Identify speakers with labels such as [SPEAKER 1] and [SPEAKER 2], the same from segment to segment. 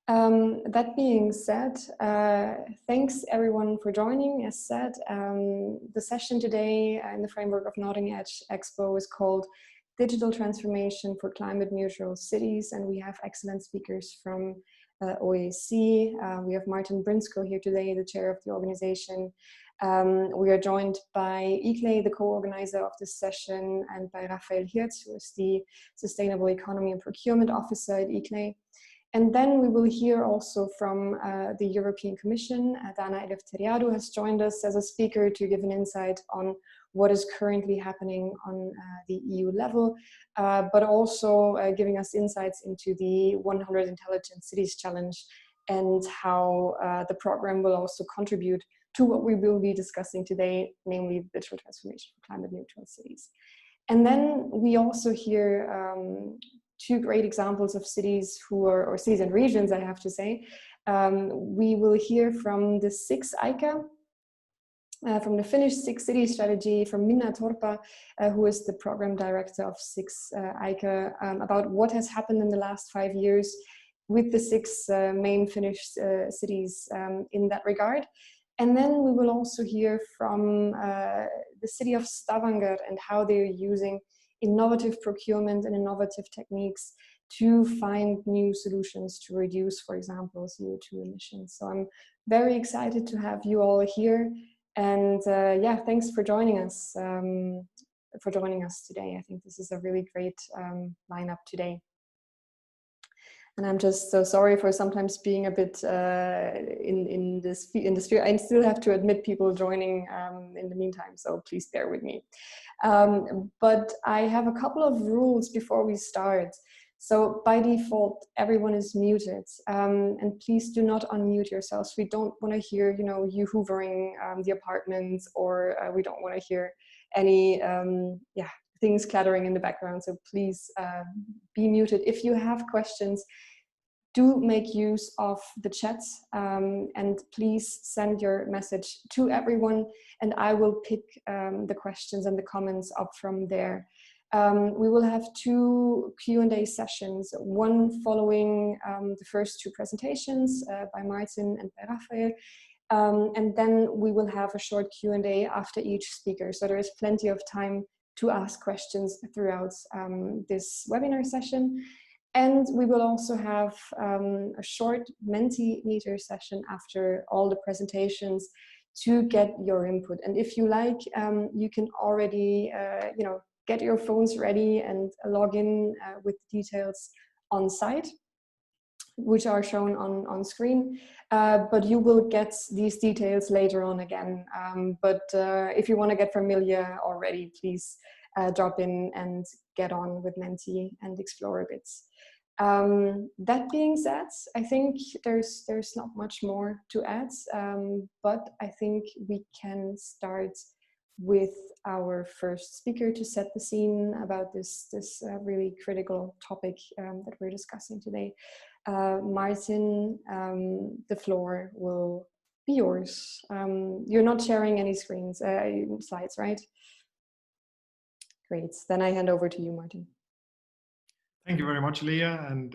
[SPEAKER 1] That being said, thanks everyone for joining. As said, the session today in the framework of Nordic Expo is called Digital Transformation for Climate Neutral Cities, and we have excellent speakers from OASC. We have Martin Brynskov here today, the chair of the organization. We are joined by ICLEI, the co-organizer of this session, and by Rafael Hirt, who is the Sustainable Economy and Procurement Officer at ICLEI. And then we will hear also from the European Commission. Eleftheriadou has joined us as a speaker to give an insight on what is currently happening on the EU level, but also giving us insights into the 100 Intelligent Cities Challenge and how the program will also contribute to what we will be discussing today, namely the digital transformation for climate neutral cities. And then we also hear two great examples of cities who are, or cities and regions, I have to say. We will hear from the 6 ICA, from the Finnish 6 City Strategy, from Minna Torppa, who is the program director of 6 ICA, about what has happened in the last 5 years with the 6 main Finnish cities in that regard. And then we will also hear from the city of Stavanger and how they're using innovative procurement and innovative techniques to find new solutions to reduce, for example, CO2 emissions. So I'm very excited to have you all here. And yeah, thanks for joining us today. I think this is a really great lineup today. And I'm just so sorry for sometimes being a bit in the sphere. I still have to admit people joining in the meantime, so please bear with me. But I have a couple of rules before we start. So by default, everyone is muted, and please do not unmute yourselves. We don't want to hear, you hoovering the apartments, or we don't want to hear any things clattering in the background. So please be muted. If you have questions, do make use of the chat, and please send your message to everyone, and I will pick the questions and the comments up from there. We will have 2 Q&A sessions, one following the first 2 presentations by Martin and by Rafael, and then we will have a short Q&A after each speaker. So there is plenty of time to ask questions throughout this webinar session. And we will also have a short Mentimeter session after all the presentations to get your input. And if you like, you can already, get your phones ready and log in with details on site, which are shown on screen. But you will get these details later on again. But if you want to get familiar already, please drop in and get on with Menti and explore a bit. That being said, I think there's not much more to add, but I think we can start with our first speaker to set the scene about this really critical topic that we're discussing today. Martin, the floor will be yours. You're not sharing any slides, right? Great, then I hand over to you, Martin.
[SPEAKER 2] Thank you very much, Leah, and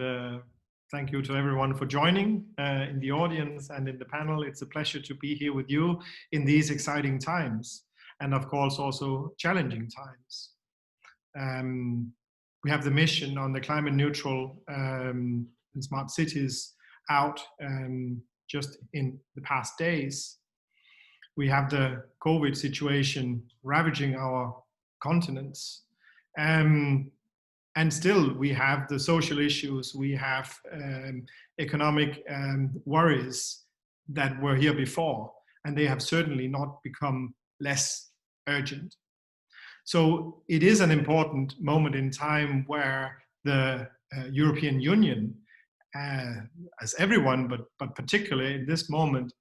[SPEAKER 2] thank you to everyone for joining in the audience and in the panel. It's a pleasure to be here with you in these exciting times, and of course also challenging times. We have the mission on the climate neutral and smart cities out just in the past days. We have the COVID situation ravaging our continents. And still we have the social issues, we have economic worries that were here before, and they have certainly not become less urgent. So it is an important moment in time where the European Union, as everyone, but particularly in this moment,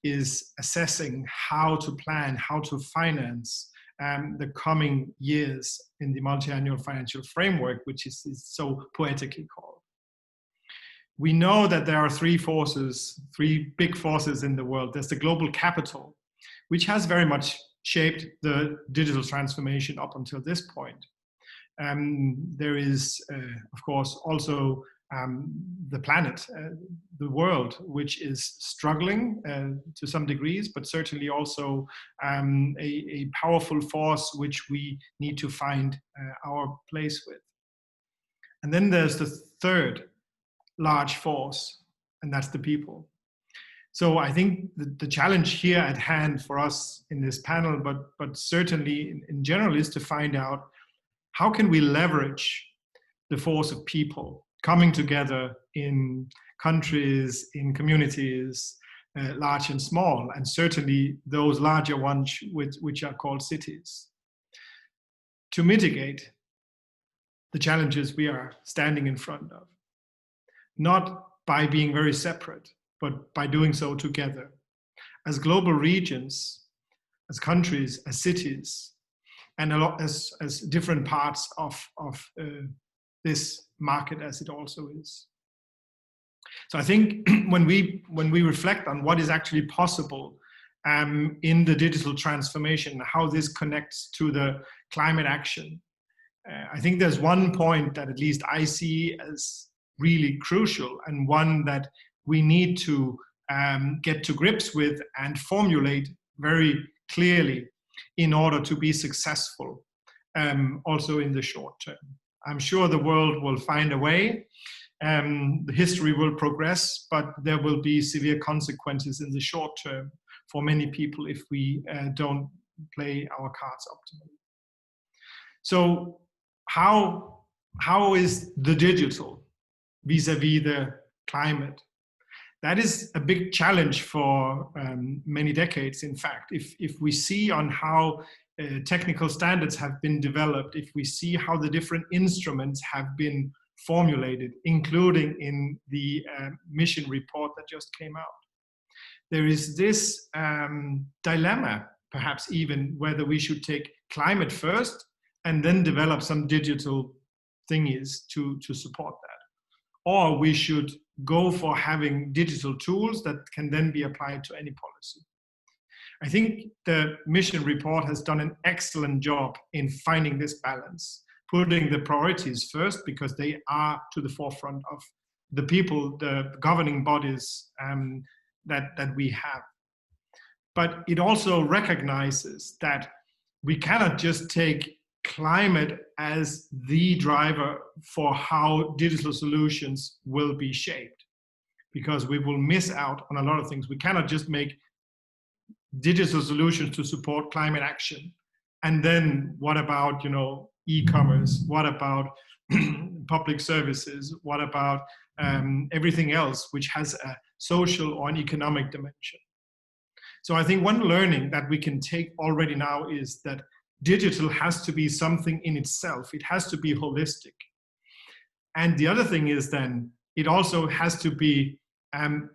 [SPEAKER 2] is assessing how to plan, how to finance the coming years in the multi-annual financial framework, which is so poetically called. We know that there are 3 big forces in the world. There's the global capital, which has very much shaped the digital transformation up until this point. There is, of course, also the planet, the world, which is struggling to some degrees, but certainly also a powerful force which we need to find our place with. And then there's the third large force, and that's the people. So I think the challenge here at hand for us in this panel, but certainly in general, is to find out how can we leverage the force of people coming together in countries, in communities, large and small, and certainly those larger ones which are called cities, to mitigate the challenges we are standing in front of. Not by being very separate, but by doing so together, as global regions, as countries, as cities, and a lot as different parts of this market as it also is. So I think when we reflect on what is actually possible in the digital transformation, how this connects to the climate action, I think there's one point that at least I see as really crucial, and one that we need to get to grips with and formulate very clearly in order to be successful also in the short term. I'm sure the world will find a way, the history will progress, but there will be severe consequences in the short term for many people if we don't play our cards optimally. So how is the digital vis-a-vis the climate? That is a big challenge for many decades, in fact. If we see on how technical standards have been developed, if we see how the different instruments have been formulated, including in the mission report that just came out, there is this dilemma, perhaps even, whether we should take climate first and then develop some digital thingies to support that. Or we should go for having digital tools that can then be applied to any policy. I think the mission report has done an excellent job in finding this balance, putting the priorities first because they are to the forefront of the people, the governing bodies that we have. But it also recognizes that we cannot just take climate as the driver for how digital solutions will be shaped, because we will miss out on a lot of things. We cannot just make digital solutions to support climate action. And then what about, e-commerce? What about public services? What about everything else which has a social or an economic dimension? So I think one learning that we can take already now is that digital has to be something in itself. It has to be holistic. And the other thing is then it also has to be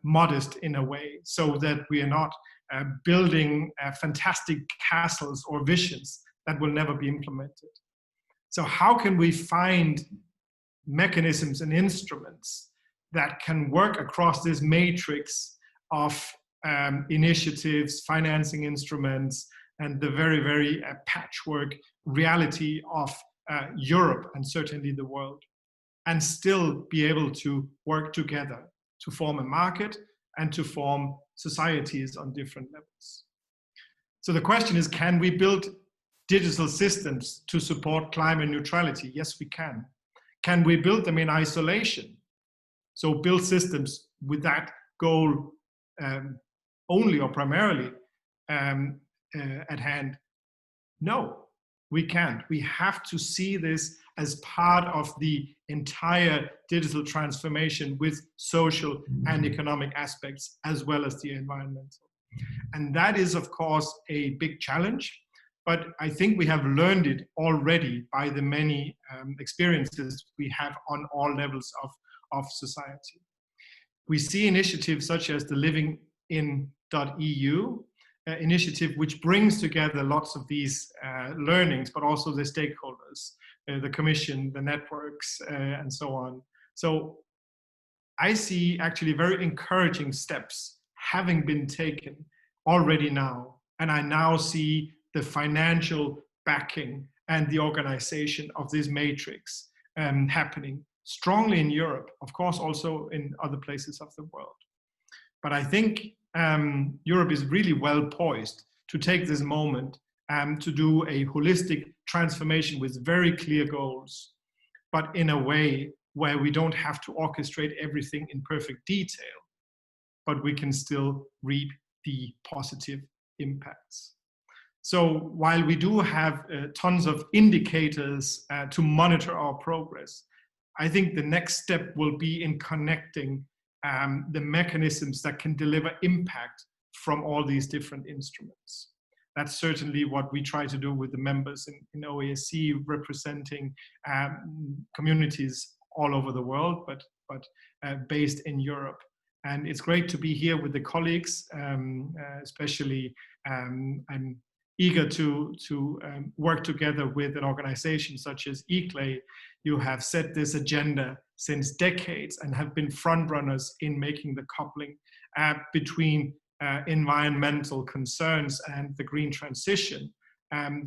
[SPEAKER 2] modest in a way, so that we are not building fantastic castles or visions that will never be implemented. So how can we find mechanisms and instruments that can work across this matrix of initiatives, financing instruments, and the very, very patchwork reality of Europe and certainly the world, and still be able to work together to form a market and to form societies on different levels. So the question is, can we build digital systems to support climate neutrality? Yes, we can. Can we build them in isolation? So build systems with that goal only or primarily at hand? No, we can't. We have to see this as part of the entire digital transformation with social and economic aspects as well as the environmental. And that is, of course, a big challenge, but I think we have learned it already by the many experiences we have on all levels of society. We see initiatives such as the livingin.eu initiative, which brings together lots of these learnings, but also the stakeholders, the commission, the networks, and so on. So I see actually very encouraging steps having been taken already now. And I now see the financial backing and the organization of this matrix happening strongly in Europe, of course, also in other places of the world. But I think Europe is really well poised to take this moment to do a holistic transformation with very clear goals, but in a way where we don't have to orchestrate everything in perfect detail, but we can still reap the positive impacts. So while we do have tons of indicators to monitor our progress, I think the next step will be in connecting the mechanisms that can deliver impact from all these different instruments. That's certainly what we try to do with the members in OASC, representing communities all over the world, but based in Europe. And it's great to be here with the colleagues, especially I'm eager to work together with an organization such as ICLEI. You have set this agenda since decades and have been front runners in making the coupling between environmental concerns and the green transition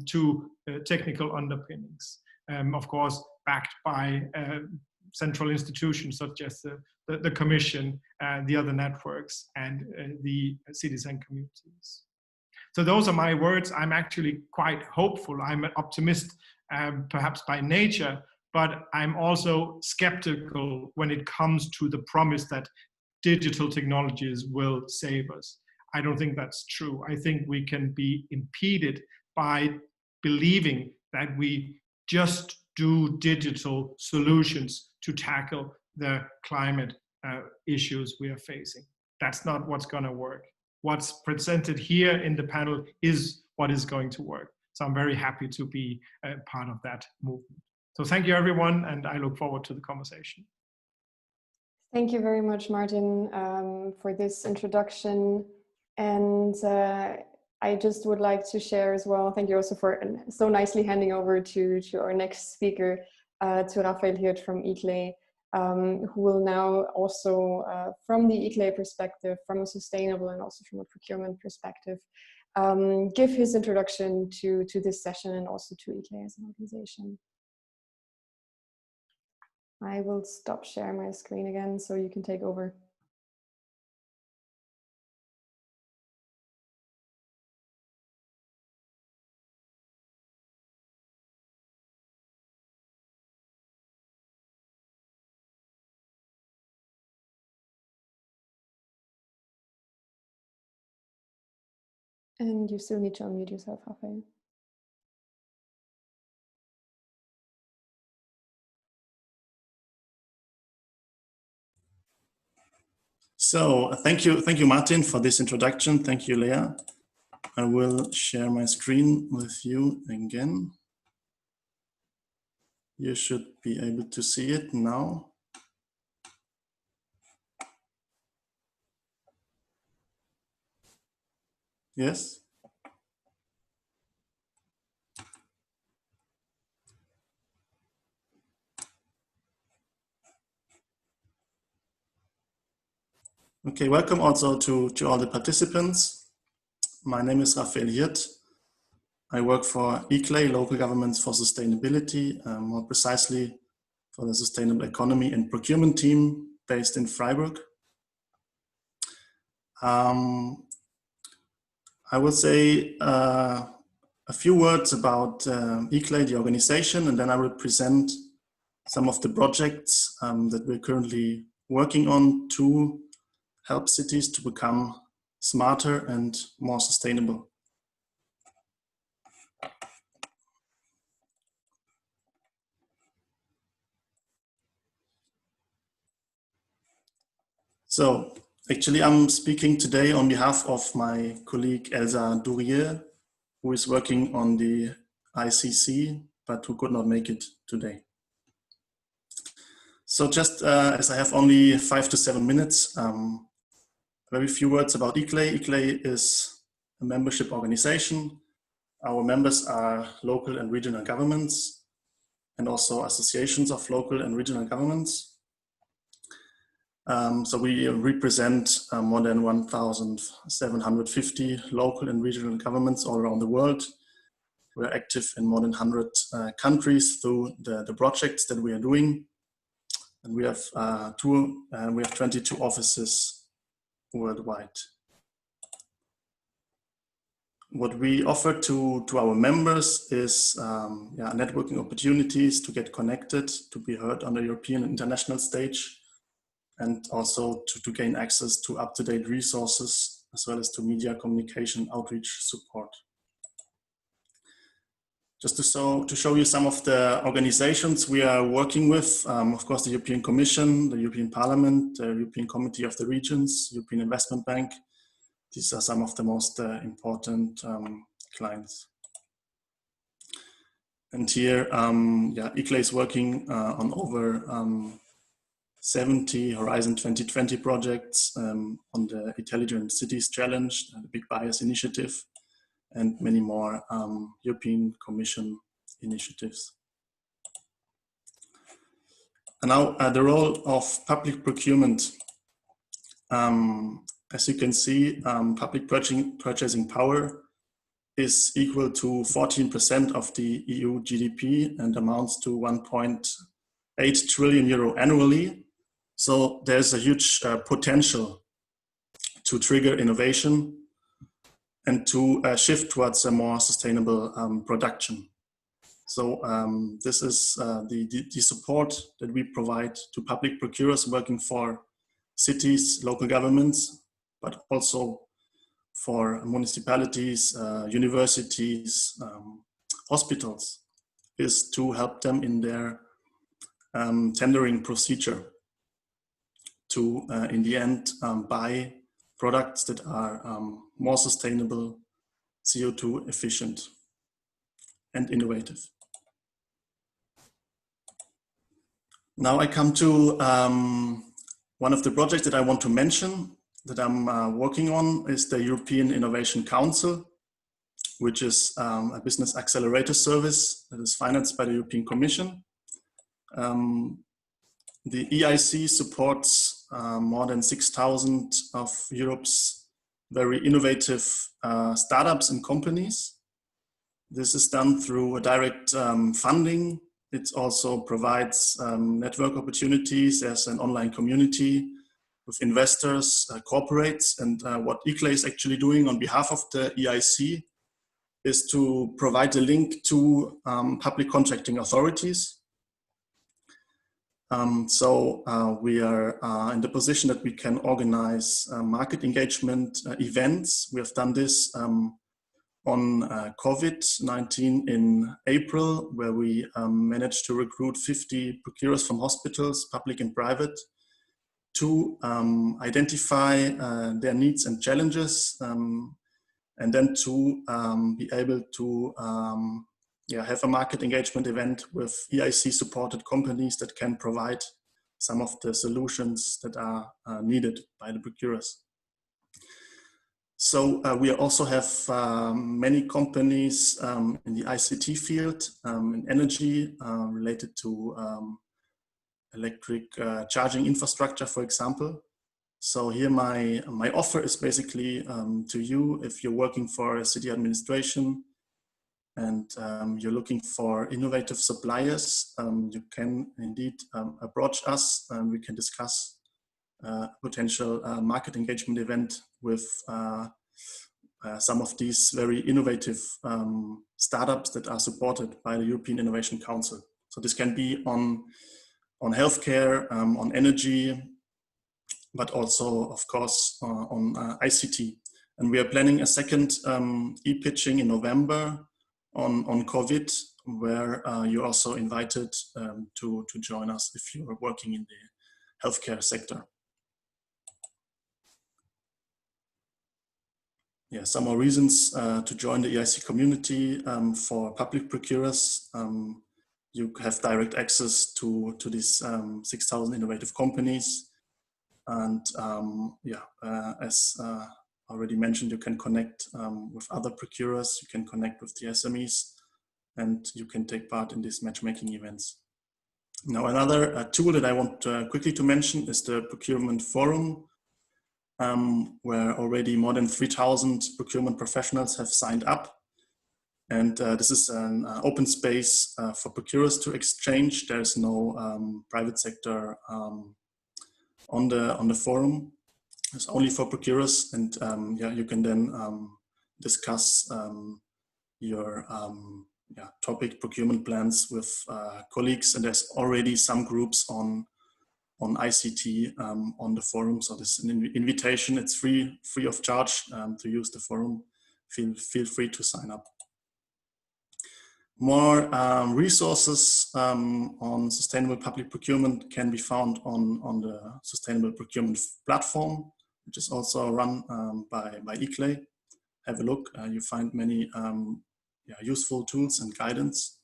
[SPEAKER 2] to technical underpinnings. Of course, backed by central institutions such as the Commission, the other networks, and the citizen communities. So those are my words. I'm actually quite hopeful. I'm an optimist, perhaps by nature, but I'm also skeptical when it comes to the promise that digital technologies will save us. I don't think that's true. I think we can be impeded by believing that we just do digital solutions to tackle the climate issues we are facing. That's not what's going to work. What's presented here in the panel is what is going to work. So I'm very happy to be part of that movement. So thank you, everyone, and I look forward to the conversation.
[SPEAKER 1] Thank you very much, Martin, for this introduction. And I just would like to share as well, thank you also for so nicely handing over to our next speaker, to Rafael Hirt from ICLEI, who will now also, from the ICLEI perspective, from a sustainable and also from a procurement perspective, give his introduction to this session and also to ICLEI as an organization. I will stop sharing my screen again so you can take over. And you still need to unmute yourself, Rafael.
[SPEAKER 3] So thank you, Martin, for this introduction. Thank you, Leah. I will share my screen with you again. You should be able to see it now. Yes? Okay, welcome also to all the participants. My name is Rafael Hirt. I work for ICLEI, Local Governments for Sustainability, more precisely for the Sustainable Economy and Procurement team based in Freiburg. I will say a few words about ICLEI, the organization, and then I will present some of the projects that we're currently working on to help cities to become smarter and more sustainable. So actually I'm speaking today on behalf of my colleague Elsa Dourier, who is working on the ICC, but who could not make it today. So just as I have only 5 to 7 minutes, very few words about ICLEI. ICLEI is a membership organization. Our members are local and regional governments and also associations of local and regional governments. So we represent more than 1,750 local and regional governments all around the world. We're active in more than 100 countries through the projects that we are doing. And we have 22 offices worldwide. What we offer to our members is networking opportunities to get connected, to be heard on the European and international stage, and also to gain access to up-to-date resources, as well as to media communication, outreach support. Just to show you some of the organizations we are working with, of course, the European Commission, the European Parliament, the European Committee of the Regions, European Investment Bank. These are some of the most important clients. And here, ICLEI is working on over 70 Horizon 2020 projects on the Intelligent Cities Challenge, the Big Bias Initiative, and many more European Commission initiatives. And now the role of public procurement. As you can see, public purchasing power is equal to 14% of the EU GDP and amounts to 1.8 trillion euro annually. So there's a huge potential to trigger innovation and to shift towards a more sustainable production. So this is the support that we provide to public procurers working for cities, local governments, but also for municipalities, universities, hospitals, is to help them in their tendering procedure to, in the end, buy products that are more sustainable, CO2 efficient, and innovative. Now I come to one of the projects that I want to mention that I'm working on is the European Innovation Council, which is a business accelerator service that is financed by the European Commission. The EIC supports more than 6,000 of Europe's very innovative startups and companies. This is done through a direct funding. It also provides network opportunities as an online community with investors, corporates, and what ICLEI is actually doing on behalf of the EIC is to provide a link to public contracting authorities. We are in the position that we can organize market engagement events. We have done this on COVID-19 in April, where we managed to recruit 50 procurers from hospitals, public and private, to identify their needs and challenges, and then to be able to have a market engagement event with EIC supported companies that can provide some of the solutions that are needed by the procurers. So we also have many companies in the ICT field, in energy, related to electric charging infrastructure, for example. So here my offer is basically to you, if you're working for a city administration and you're looking for innovative suppliers, you can indeed approach us and we can discuss a potential market engagement event with some of these very innovative startups that are supported by the European Innovation Council. So this can be on healthcare, on energy, but also, of course, on ICT. And we are planning a second e-pitching in November on COVID, where you're also invited to join us if you are working in the healthcare sector. Yeah, some more reasons to join the EIC community for public procurers. You have direct access to these 6,000 innovative companies. And as already mentioned, you can connect with other procurers, you can connect with the SMEs, and you can take part in these matchmaking events. Now, another tool that I want quickly to mention is the Procurement Forum, where already more than 3,000 procurement professionals have signed up. And this is an open space for procurers to exchange. There's no private sector on the forum. It's only for procurers, and yeah, you can then discuss your topic procurement plans with colleagues. And there's already some groups on ICT on the forum. So this is an invitation. It's free of charge to use the forum. Feel free to sign up. More resources on sustainable public procurement can be found on the Sustainable Procurement platform, which is also run by ICLEI. Have a look. You find many useful tools and guidance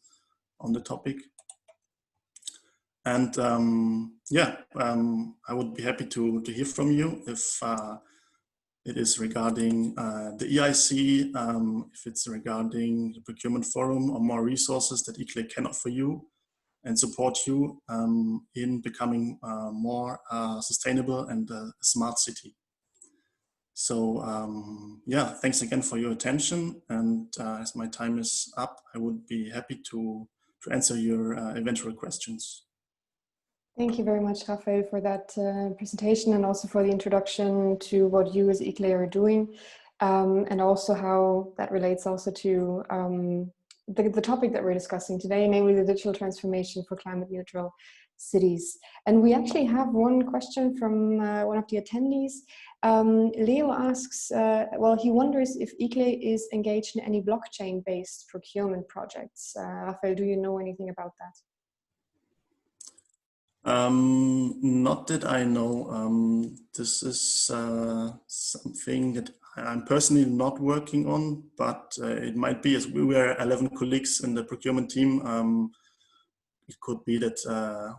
[SPEAKER 3] on the topic. And I would be happy to hear from you if it is regarding the EIC, if it's regarding the Procurement Forum, or more resources that ICLEI can offer you and support you in becoming more sustainable and a smart city. So yeah, thanks again for your attention. And as my time is up, I would be happy to answer your eventual questions.
[SPEAKER 1] Thank you very much, Rafael, for that presentation, and also for the introduction to what you as ICLEI are doing, and also how that relates also to the topic that we're discussing today, namely the digital transformation for climate neutral cities. And we actually have one question from one of the attendees. Leo asks, well, he wonders if ICLEI is engaged in any blockchain-based procurement projects. Rafael, do you know anything about that?
[SPEAKER 3] Not that I know. This is something that I'm personally not working on, but it might be, as we were 11 colleagues in the procurement team. It could be that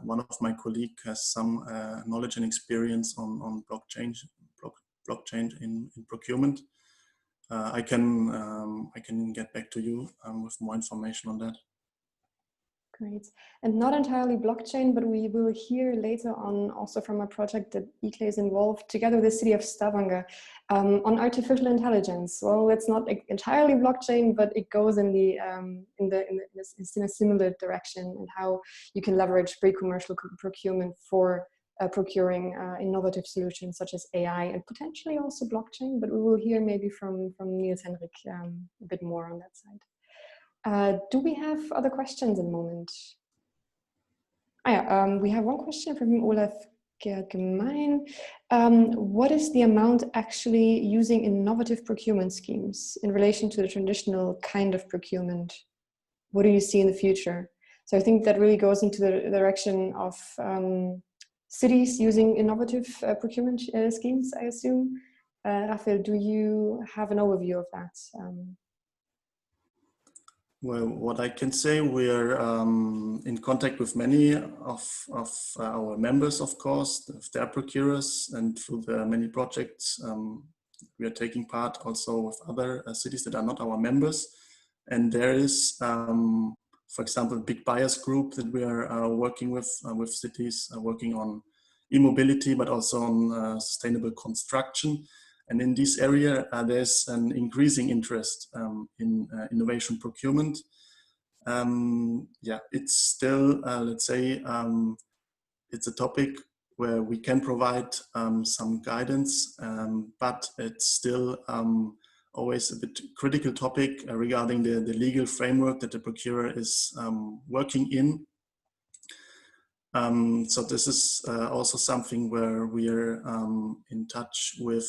[SPEAKER 3] one of my colleagues has some knowledge and experience on blockchain in procurement. I can get back to you with more information on that.
[SPEAKER 1] Great. And not entirely blockchain, but we will hear later on also from a project that ICLEI is involved together with the city of Stavanger on artificial intelligence. Well, it's not entirely blockchain, but it goes in a similar direction, and how you can leverage pre-commercial procurement for procuring innovative solutions such as AI and potentially also blockchain. But we will hear maybe from Nils Henrik a bit more on that side. Do we have other questions in the moment? We have one question from Eleftheriadou. What is the amount actually using innovative procurement schemes in relation to the traditional kind of procurement? What do you see in the future? So I think that really goes into the direction of cities using innovative procurement schemes, I assume. Rafael, do you have an overview of that?
[SPEAKER 3] Well, what I can say, we're in contact with many of our members, of course, of their procurers, and through the many projects we are taking part also with other cities that are not our members. And there is, for example, a big buyers group that we are working with cities, working on e-mobility, but also on sustainable construction. And in this area, there's an increasing interest in innovation procurement. Yeah, it's still, let's say, it's a topic where we can provide some guidance, but it's still always a bit critical topic regarding the legal framework that the procurer is working in. So this is also something where we are in touch with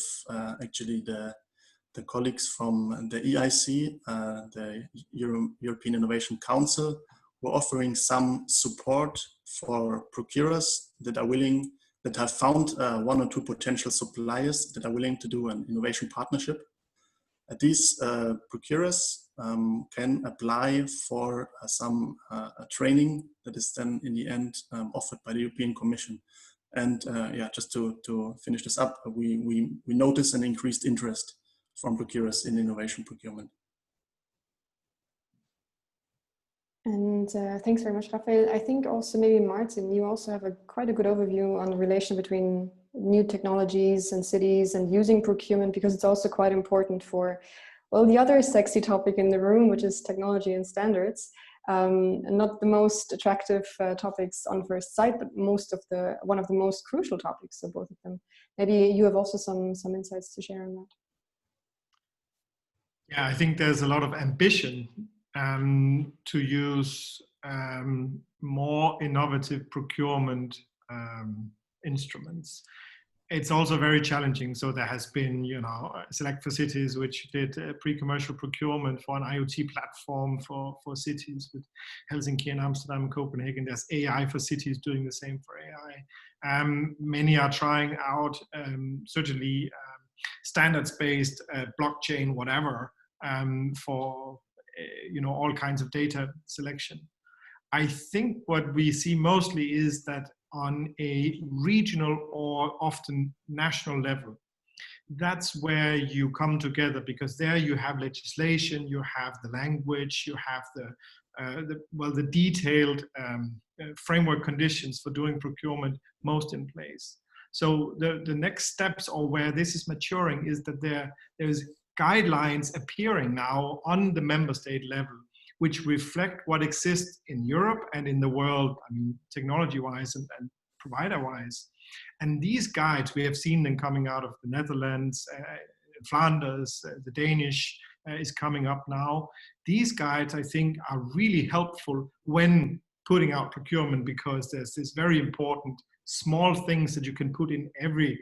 [SPEAKER 3] actually the colleagues from the EIC, the European Innovation Council, who are offering some support for procurers that are willing, that have found one or two potential suppliers that are willing to do an innovation partnership. These procurers can apply for some training that is then in the end offered by the European Commission. And yeah, just to finish this up, we notice an increased interest from procurers in innovation procurement.
[SPEAKER 1] And thanks very much, Rafael. I think also maybe Martin, you also have quite a good overview on the relation between new technologies and cities and using procurement, because it's also quite important for well, the other sexy topic in the room, which is technology and standards. Not the most attractive topics on first sight, but one of the most crucial topics. So both of them. Maybe you have also some insights to share on that.
[SPEAKER 2] Yeah, I think there's a lot of ambition to use more innovative procurement instruments. It's also very challenging. So there has been, Select for Cities, which did pre-commercial procurement for an IoT platform for cities with Helsinki and Amsterdam and Copenhagen. There's AI for Cities doing the same for AI. Many are trying out certainly standards-based blockchain, whatever, for all kinds of data selection. I think what we see mostly is that on a regional or often national level, that's where you come together, because there you have legislation, you have the language, you have the detailed framework conditions for doing procurement most in place. So the next steps, or where this is maturing, is that there's guidelines appearing now on the member state level, which reflect what exists in Europe and in the world, I mean, technology-wise and provider-wise. And these guides, we have seen them coming out of the Netherlands, Flanders, the Danish is coming up now. These guides, I think, are really helpful when putting out procurement, because there's this very important small things that you can put in every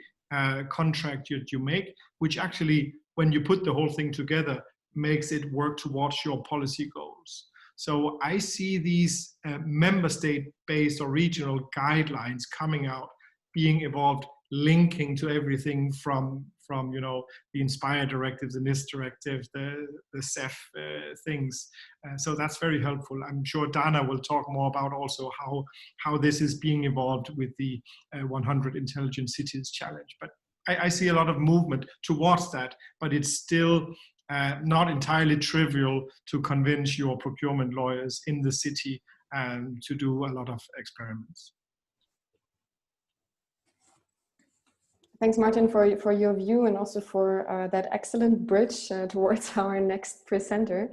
[SPEAKER 2] contract you make, which actually, when you put the whole thing together, makes it work towards your policy goals. So I see these member state-based or regional guidelines coming out, being evolved, linking to everything from the Inspire directives, the NIST directive, the CEF things. So that's very helpful. I'm sure Dana will talk more about also how this is being evolved with the 100 Intelligent Cities Challenge. But I see a lot of movement towards that, but it's still not entirely trivial to convince your procurement lawyers in the city to do a lot of experiments.
[SPEAKER 1] Thanks, Martin, for your view, and also for that excellent bridge towards our next presenter.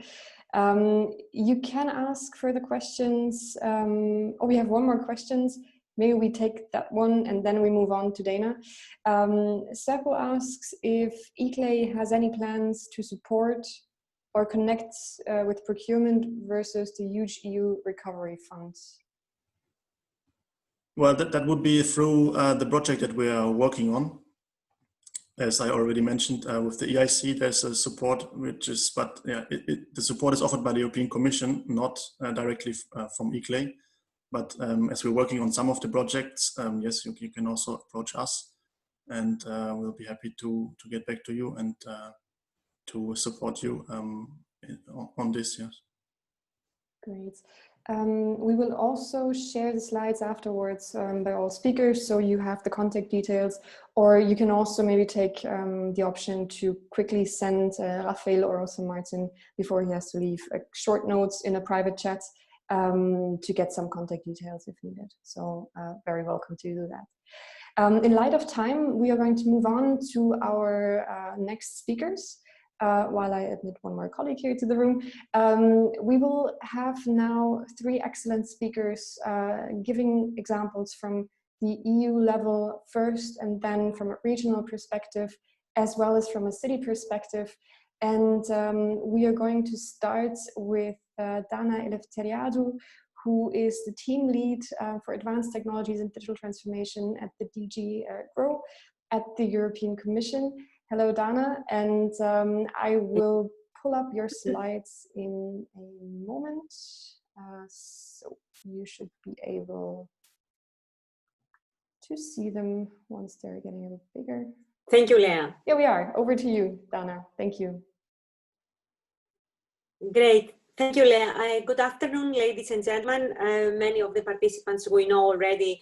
[SPEAKER 1] You can ask further questions. We have one more question. Maybe we take that one and then we move on to Dana. Seppo asks if ICLEI has any plans to support or connect with procurement versus the huge EU recovery funds.
[SPEAKER 3] Well, that would be through the project that we are working on. As I already mentioned, with the EIC, there's a support, the support is offered by the European Commission, not directly from ICLEI. But as we're working on some of the projects, yes, you can also approach us, and we'll be happy to get back to you and to support you on this. Yes. Great.
[SPEAKER 1] We will also share the slides afterwards by all speakers, so you have the contact details, or you can also maybe take the option to quickly send Rafael or also Martin, before he has to leave, short notes in a private chat to get some contact details if needed. So very welcome to do that. In light of time, we are going to move on to our next speakers. While I admit one more colleague here to the room, we will have now 3 excellent speakers giving examples from the EU level first, and then from a regional perspective, as well as from a city perspective. And we are going to start with Dana Eleftheriadou, who is the team lead for advanced technologies and digital transformation at the DG GROW at the European Commission. Hello, Dana, and I will pull up your slides in a moment. So you should be able to see them once they're getting a bit bigger.
[SPEAKER 4] Thank you, Lea.
[SPEAKER 1] Yeah, we are. Over to you, Dana. Thank you.
[SPEAKER 4] Great. Thank you, Lea. Good afternoon, ladies and gentlemen. Many of the participants we know already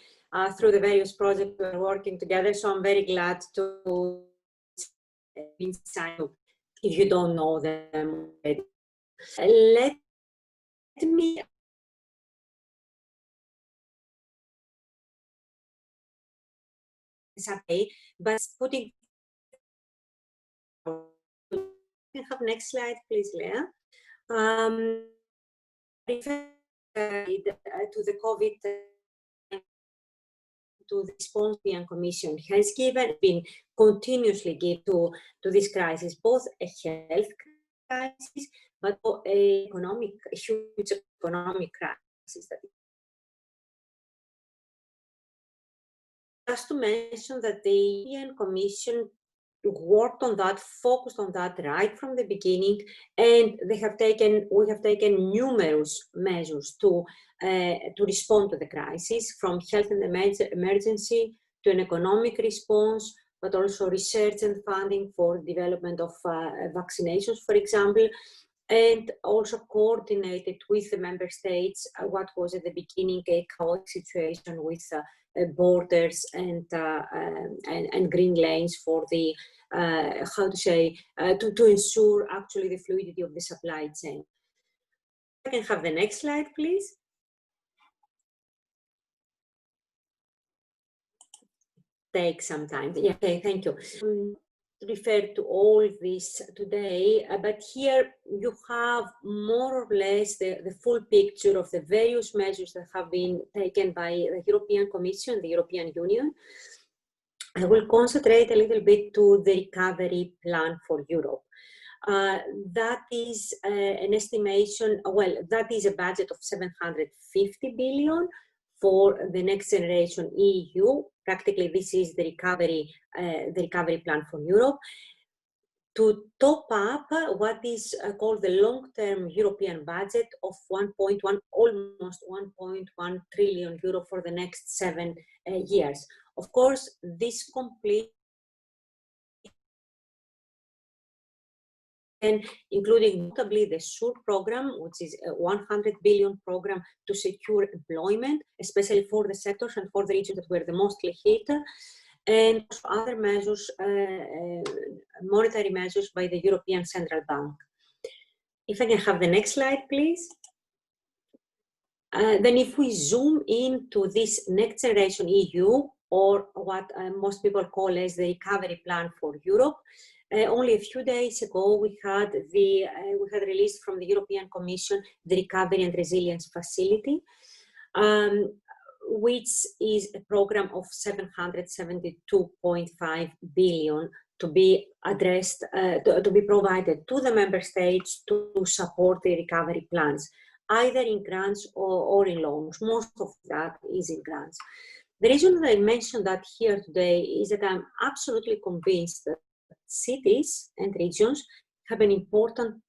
[SPEAKER 4] through the various projects we're working together, so I'm very glad to inside if you don't know them already. Let me but putting You can have next slide, please, Leah. Refer to the COVID to the response the Commission has been continuously given to this crisis, both a health crisis, but a huge economic crisis. Just to mention that the European Commission worked on that, focused on that right from the beginning, and we have taken numerous measures to respond to the crisis, from health and emergency to an economic response, but also research and funding for development of vaccinations, for example, and also coordinated with the member states what was at the beginning a chaotic situation with borders and green lanes for the to ensure actually the fluidity of the supply chain. I can have the next slide, please. Take some time. Yeah, okay, thank you. Refer to all this today, but here you have more or less the full picture of the various measures that have been taken by the European Commission, the European Union. I will concentrate a little bit to the recovery plan for Europe. That is an estimation, well, that is a budget of 750 billion for the next generation EU. Practically, this is the recovery plan for Europe. To top up what is called the long-term European budget of almost 1.1 trillion euro for the next 7 years. Of course, this complete, and including notably the SURE program, which is a 100 billion program to secure employment, especially for the sectors and for the regions that were the mostly hit, and other measures, monetary measures by the European Central Bank. If I can have the next slide, please. Then if we zoom into this next generation EU, or what most people call as the recovery plan for Europe, only a few days ago we had released from the European Commission the Recovery and Resilience Facility, which is a program of 772.5 billion to be addressed, to be provided to the member states to support the recovery plans, either in grants or in loans. Most of that is in grants. The reason that I mentioned that here today is that I'm absolutely convinced that cities and regions have an important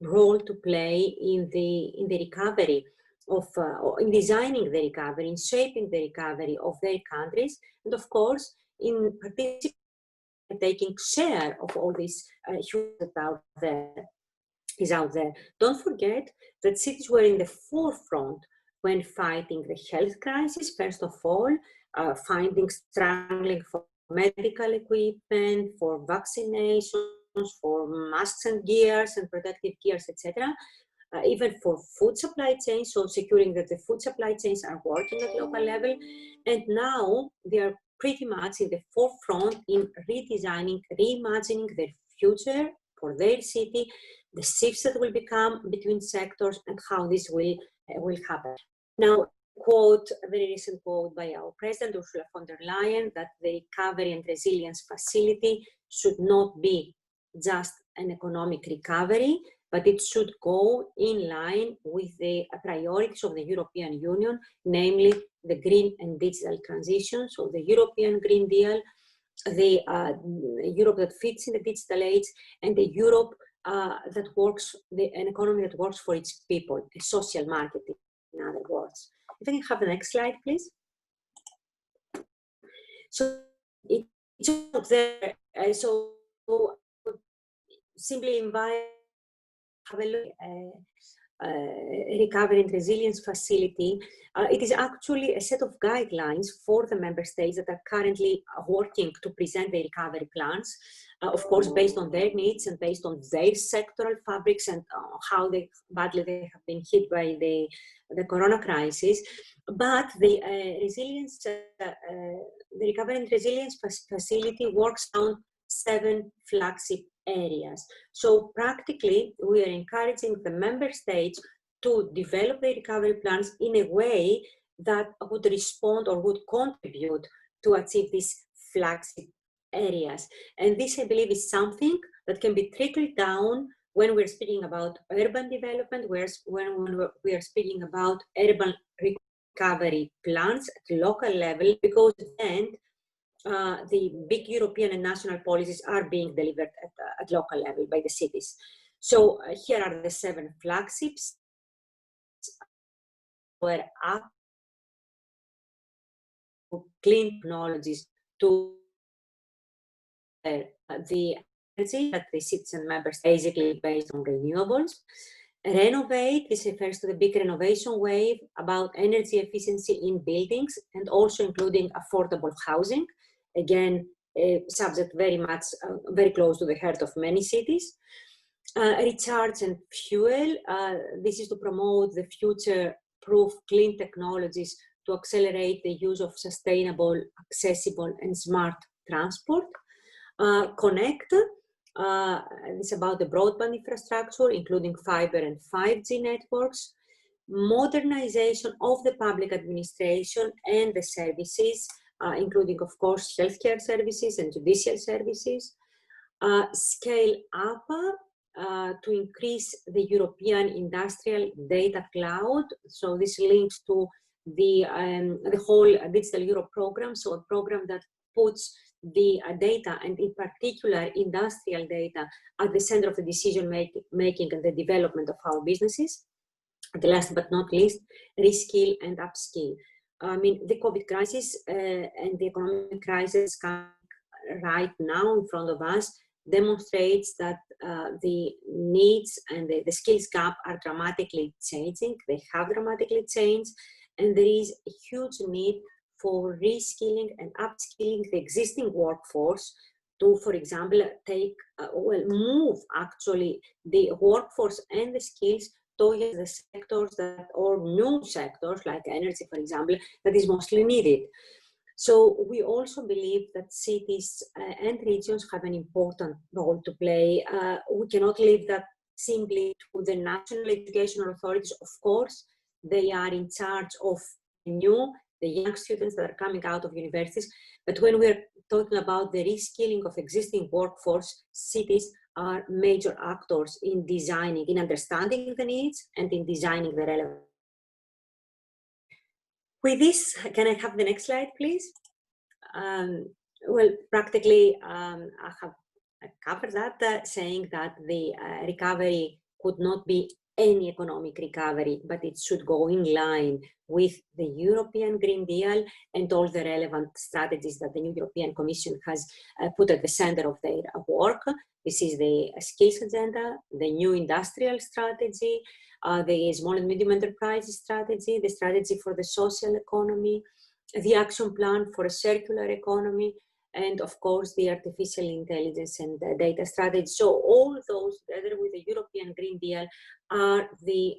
[SPEAKER 4] role to play in the recovery of, in designing the recovery, in shaping the recovery of their countries, and of course, in participating, taking share of all this huge is out there. Don't forget that cities were in the forefront when fighting the health crisis, first of all, struggling for medical equipment, for vaccinations, for masks and gears and protective gears, etc. Even for food supply chains, so securing that the food supply chains are working at local level. And now they are pretty much in the forefront in redesigning, reimagining their future for their city, the shifts that will become between sectors, and how this will happen. Now, quote, a very recent quote by our President, Ursula von der Leyen, that the Recovery and Resilience Facility should not be just an economic recovery, but it should go in line with the priorities of the European Union, namely the green and digital transition, so the European Green Deal, the Europe that fits in the digital age, and the Europe that works, an economy that works for its people, a social market, in other words. If I can have the next slide, please. So it's out there. So simply invite, have a look at Recovery and Resilience Facility. It is actually a set of guidelines for the member states that are currently working to present their recovery plans, of course, based on their needs and based on their sectoral fabrics and how badly they have been hit by the corona crisis. But the Recovery and Resilience Facility works on 7 flagship areas. So practically, we are encouraging the member states to develop their recovery plans in a way that would respond or would contribute to achieve these flagship areas. And this, I believe, is something that can be trickled down when we're speaking about urban development, when we are speaking about urban recovery plans at local level, because then the big European and national policies are being delivered at local level by the cities. So here are the 7 flagships where up clean technologies to the energy that the cities and members basically based on renewables. Renovate, this refers to the big renovation wave about energy efficiency in buildings and also including affordable housing. Again, a subject very much, very close to the heart of many cities. Recharge and fuel, this is to promote the future-proof clean technologies to accelerate the use of sustainable, accessible and smart transport. Connect, it's about the broadband infrastructure, including fiber and 5G networks. Modernization of the public administration and the services, including, of course, healthcare services and judicial services. Scale up to increase the European Industrial Data Cloud. So this links to the whole Digital Europe program, so a program that puts the data, and in particular industrial data, at the center of the decision making and the development of our businesses. The last but not least, reskill and upskill. I mean, the COVID crisis and the economic crisis right now in front of us demonstrates that the needs and the skills gap are dramatically changing. They have dramatically changed, and there is a huge need for reskilling and upskilling the existing workforce to, for example, move actually the workforce and the skills towards the sectors that, or new sectors like energy, for example, that is mostly needed. So we also believe that cities and regions have an important role to play. We cannot leave that simply to the national educational authorities. Of course, they are in charge of the young students that are coming out of universities. But when we're talking about the reskilling of existing workforce, cities are major actors in designing, in understanding the needs and in designing the relevant. With this, can I have the next slide, please? Well, practically, I have covered that, saying that the recovery could not be any economic recovery, but it should go in line with the European Green Deal and all the relevant strategies that the new European Commission has put at the center of their work. This is the skills agenda, the new industrial strategy, the small and medium enterprises strategy, the strategy for the social economy, the action plan for a circular economy, and of course the artificial intelligence and the data strategy. So all those, together with the European Green Deal, are the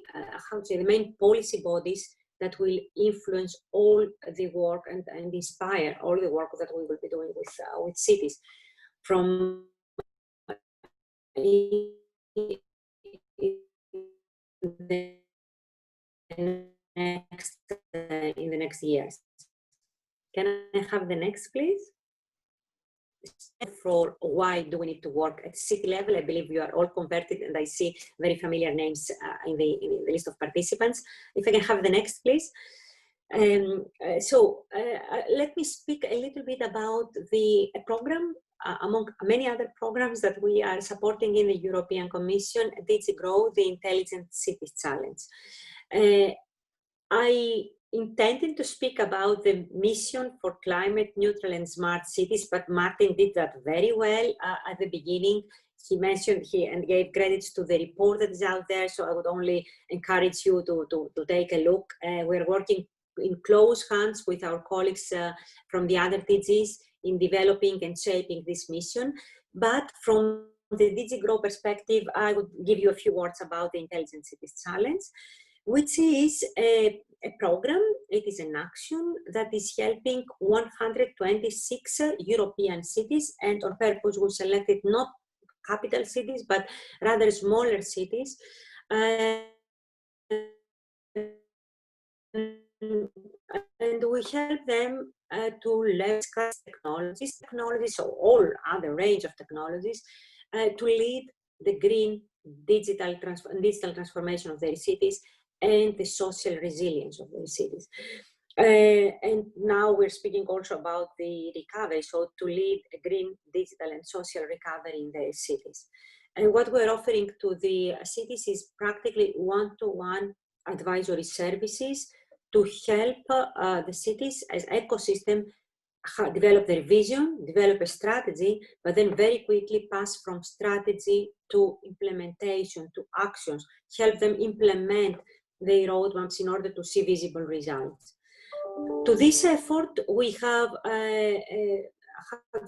[SPEAKER 4] the main policy bodies that will influence all the work and inspire all the work that we will be doing with cities. From in the next years. Can I have the next, please? For why do we need to work at city level? I believe you are all converted, and I see very familiar names in the list of participants. If I can have the next, please. Let me speak a little bit about the program, among many other programs that we are supporting in the European Commission, DigiGrow, the Intelligent Cities Challenge. I intended to speak about the mission for climate neutral and smart cities, but Martin did that very well at the beginning. He mentioned and gave credits to the report that is out there, so I would only encourage you to take a look. We're working in close hands with our colleagues from the other DGs in developing and shaping this mission. But from the DigiGrow perspective, I would give you a few words about the Intelligent Cities Challenge. which is a program. It is an action that is helping 126 European cities, and on purpose we selected not capital cities, but rather smaller cities. And we help them to leverage technologies, or all other range of technologies, to lead the green digital transformation of their cities and the social resilience of their cities. And now we're speaking also about the recovery, so to lead a green, digital and social recovery in their cities. And what we're offering to the cities is practically one-to-one advisory services to help the cities as ecosystem develop their vision, develop a strategy, but then very quickly pass from strategy to implementation, to actions, help them implement their roadmaps in order to see visible results. To this effort, we have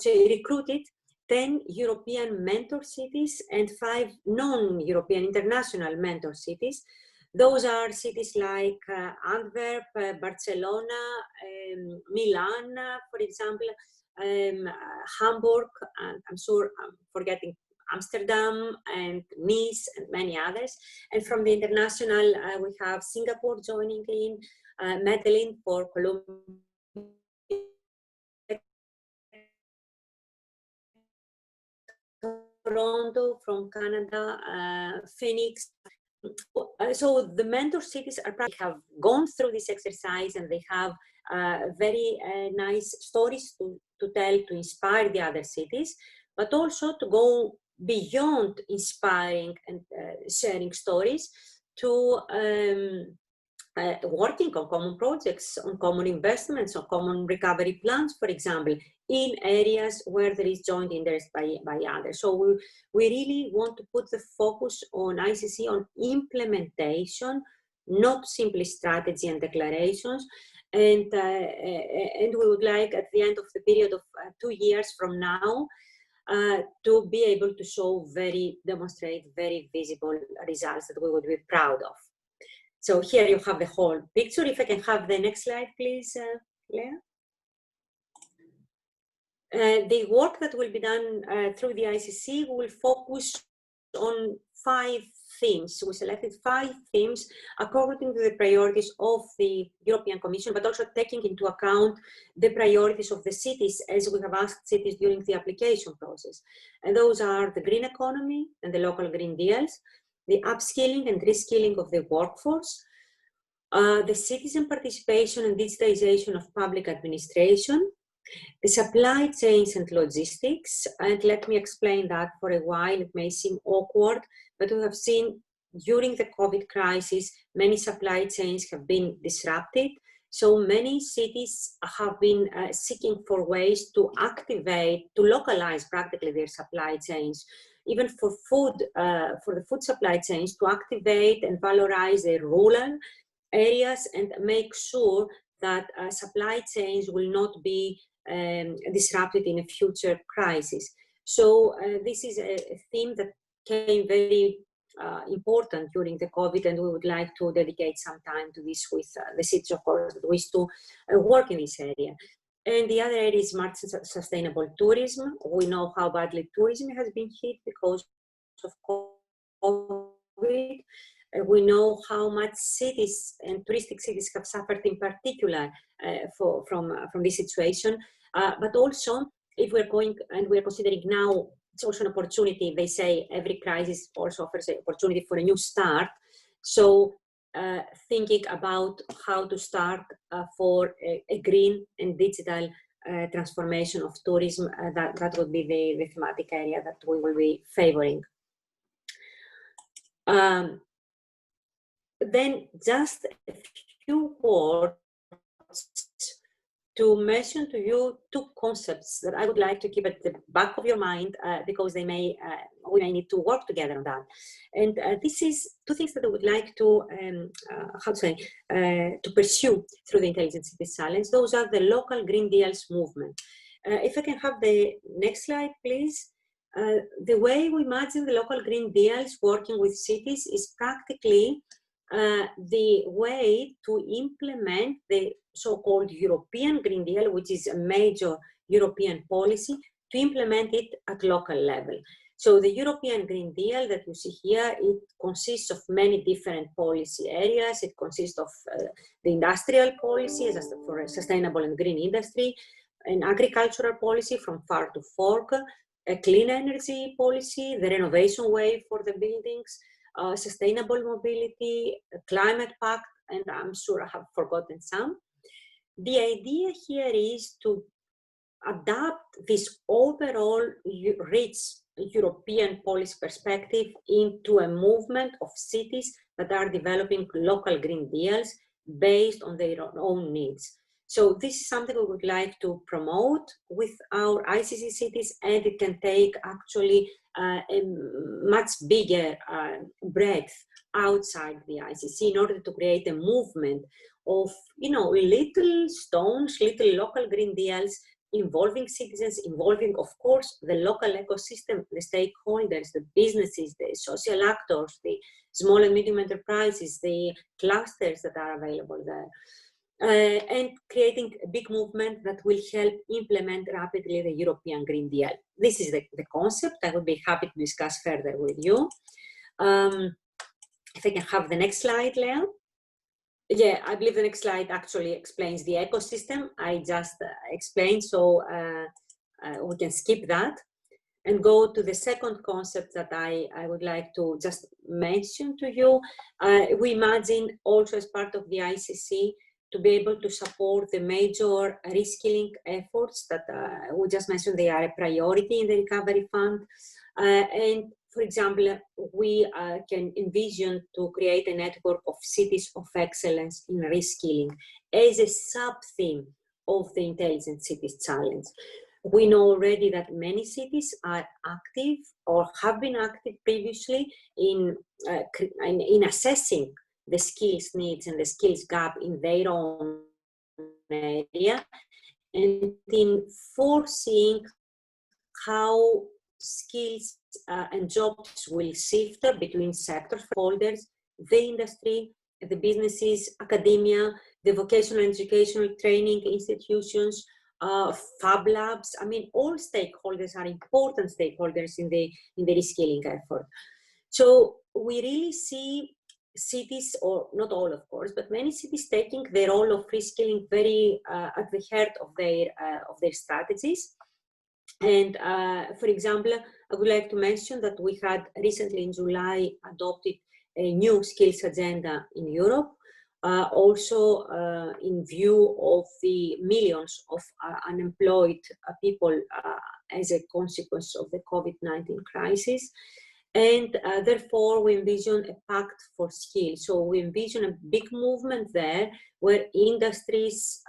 [SPEAKER 4] recruited 10 European mentor cities and 5 non-European international mentor cities. Those are cities like Antwerp, Barcelona, Milan, for example, Hamburg, and I'm sure I'm forgetting Amsterdam and Nice and many others. And from the international, we have Singapore joining in, Medellin for Colombia, Toronto from Canada, Phoenix. So the mentor cities have gone through this exercise, and they have very nice stories to tell, to inspire the other cities, but also to go beyond inspiring and sharing stories to working on common projects, on common investments, on common recovery plans, for example, in areas where there is joint interest by others. So we really want to put the focus on ICC, on implementation, not simply strategy and declarations. And we would like, at the end of the period of 2 years from now, to be able to demonstrate very visible results that we would be proud of. So here you have the whole picture. If I can have the next slide, please, Lea. The work that will be done through the ICC will focus on 5 themes. We selected 5 themes according to the priorities of the European Commission, but also taking into account the priorities of the cities, as we have asked cities during the application process. And those are the green economy and the local green deals, the upskilling and reskilling of the workforce, the citizen participation and digitization of public administration, the supply chains and logistics. And let me explain that. For a while it may seem awkward, but we have seen during the COVID crisis, many supply chains have been disrupted. So many cities have been seeking for ways to activate, to localize practically their supply chains, even for food, for the food supply chains, to activate and valorize their rural areas and make sure that supply chains will not be disrupted in a future crisis. So this is a theme that came very important during the COVID, and we would like to dedicate some time to this with the cities, of course, that wish to work in this area. And the other area is smart sustainable tourism. We know how badly tourism has been hit because of COVID. We know how much cities and touristic cities have suffered in particular from this situation. But also, if we're going and we're considering now, it's also an opportunity. They say every crisis also offers an opportunity for a new start. So thinking about how to start for a green and digital transformation of tourism, that would be the thematic area that we will be favoring. Then just a few words to mention to you 2 concepts that I would like to keep at the back of your mind because we may need to work together on that. And this is 2 things that I would like to, to pursue through the Intelligent Cities Challenge. Those are the local Green Deals movement. If I can have the next slide, please. The way we imagine the local Green Deals working with cities is practically the way to implement the so-called European Green Deal, which is a major European policy, to implement it at local level. So the European Green Deal that you see here, it consists of many different policy areas. It consists of the industrial policy for a sustainable and green industry, an agricultural policy from farm to fork, a clean energy policy, the renovation wave for the buildings, sustainable mobility, a climate pact, and I'm sure I have forgotten some. The idea here is to adapt this overall rich European policy perspective into a movement of cities that are developing local green deals based on their own needs. So this is something we would like to promote with our ICC cities, and it can take actually a much bigger breadth outside the ICC in order to create a movement of, little stones, little local green deals involving citizens, involving, of course, the local ecosystem, the stakeholders, the businesses, the social actors, the small and medium enterprises, the clusters that are available there. And creating a big movement that will help implement rapidly the European Green Deal. This is the concept. I would be happy to discuss further with you. If I can have the next slide, Lea. Yeah, I believe the next slide actually explains the ecosystem I just explained, so we can skip that and go to the second concept that I would like to just mention to you. We imagine also as part of the ICC to be able to support the major reskilling efforts that we just mentioned. They are a priority in the Recovery Fund. And for example, we can envision to create a network of cities of excellence in reskilling as a sub-theme of the Intelligent Cities Challenge. We know already that many cities are active or have been active previously in assessing the skills needs and the skills gap in their own area, and in foreseeing how skills and jobs will shift between sector holders, the industry, the businesses, academia, the vocational and educational training institutions, fab labs. I mean, all stakeholders are important stakeholders in the reskilling effort. So we really see cities, or not all of course, but many cities taking their role of reskilling very at the heart of their strategies. And for example, I would like to mention that we had recently in July adopted a new skills agenda in Europe, also in view of the millions of unemployed people as a consequence of the COVID-19 crisis. And therefore, we envision a pact for skills. So we envision a big movement there where industries,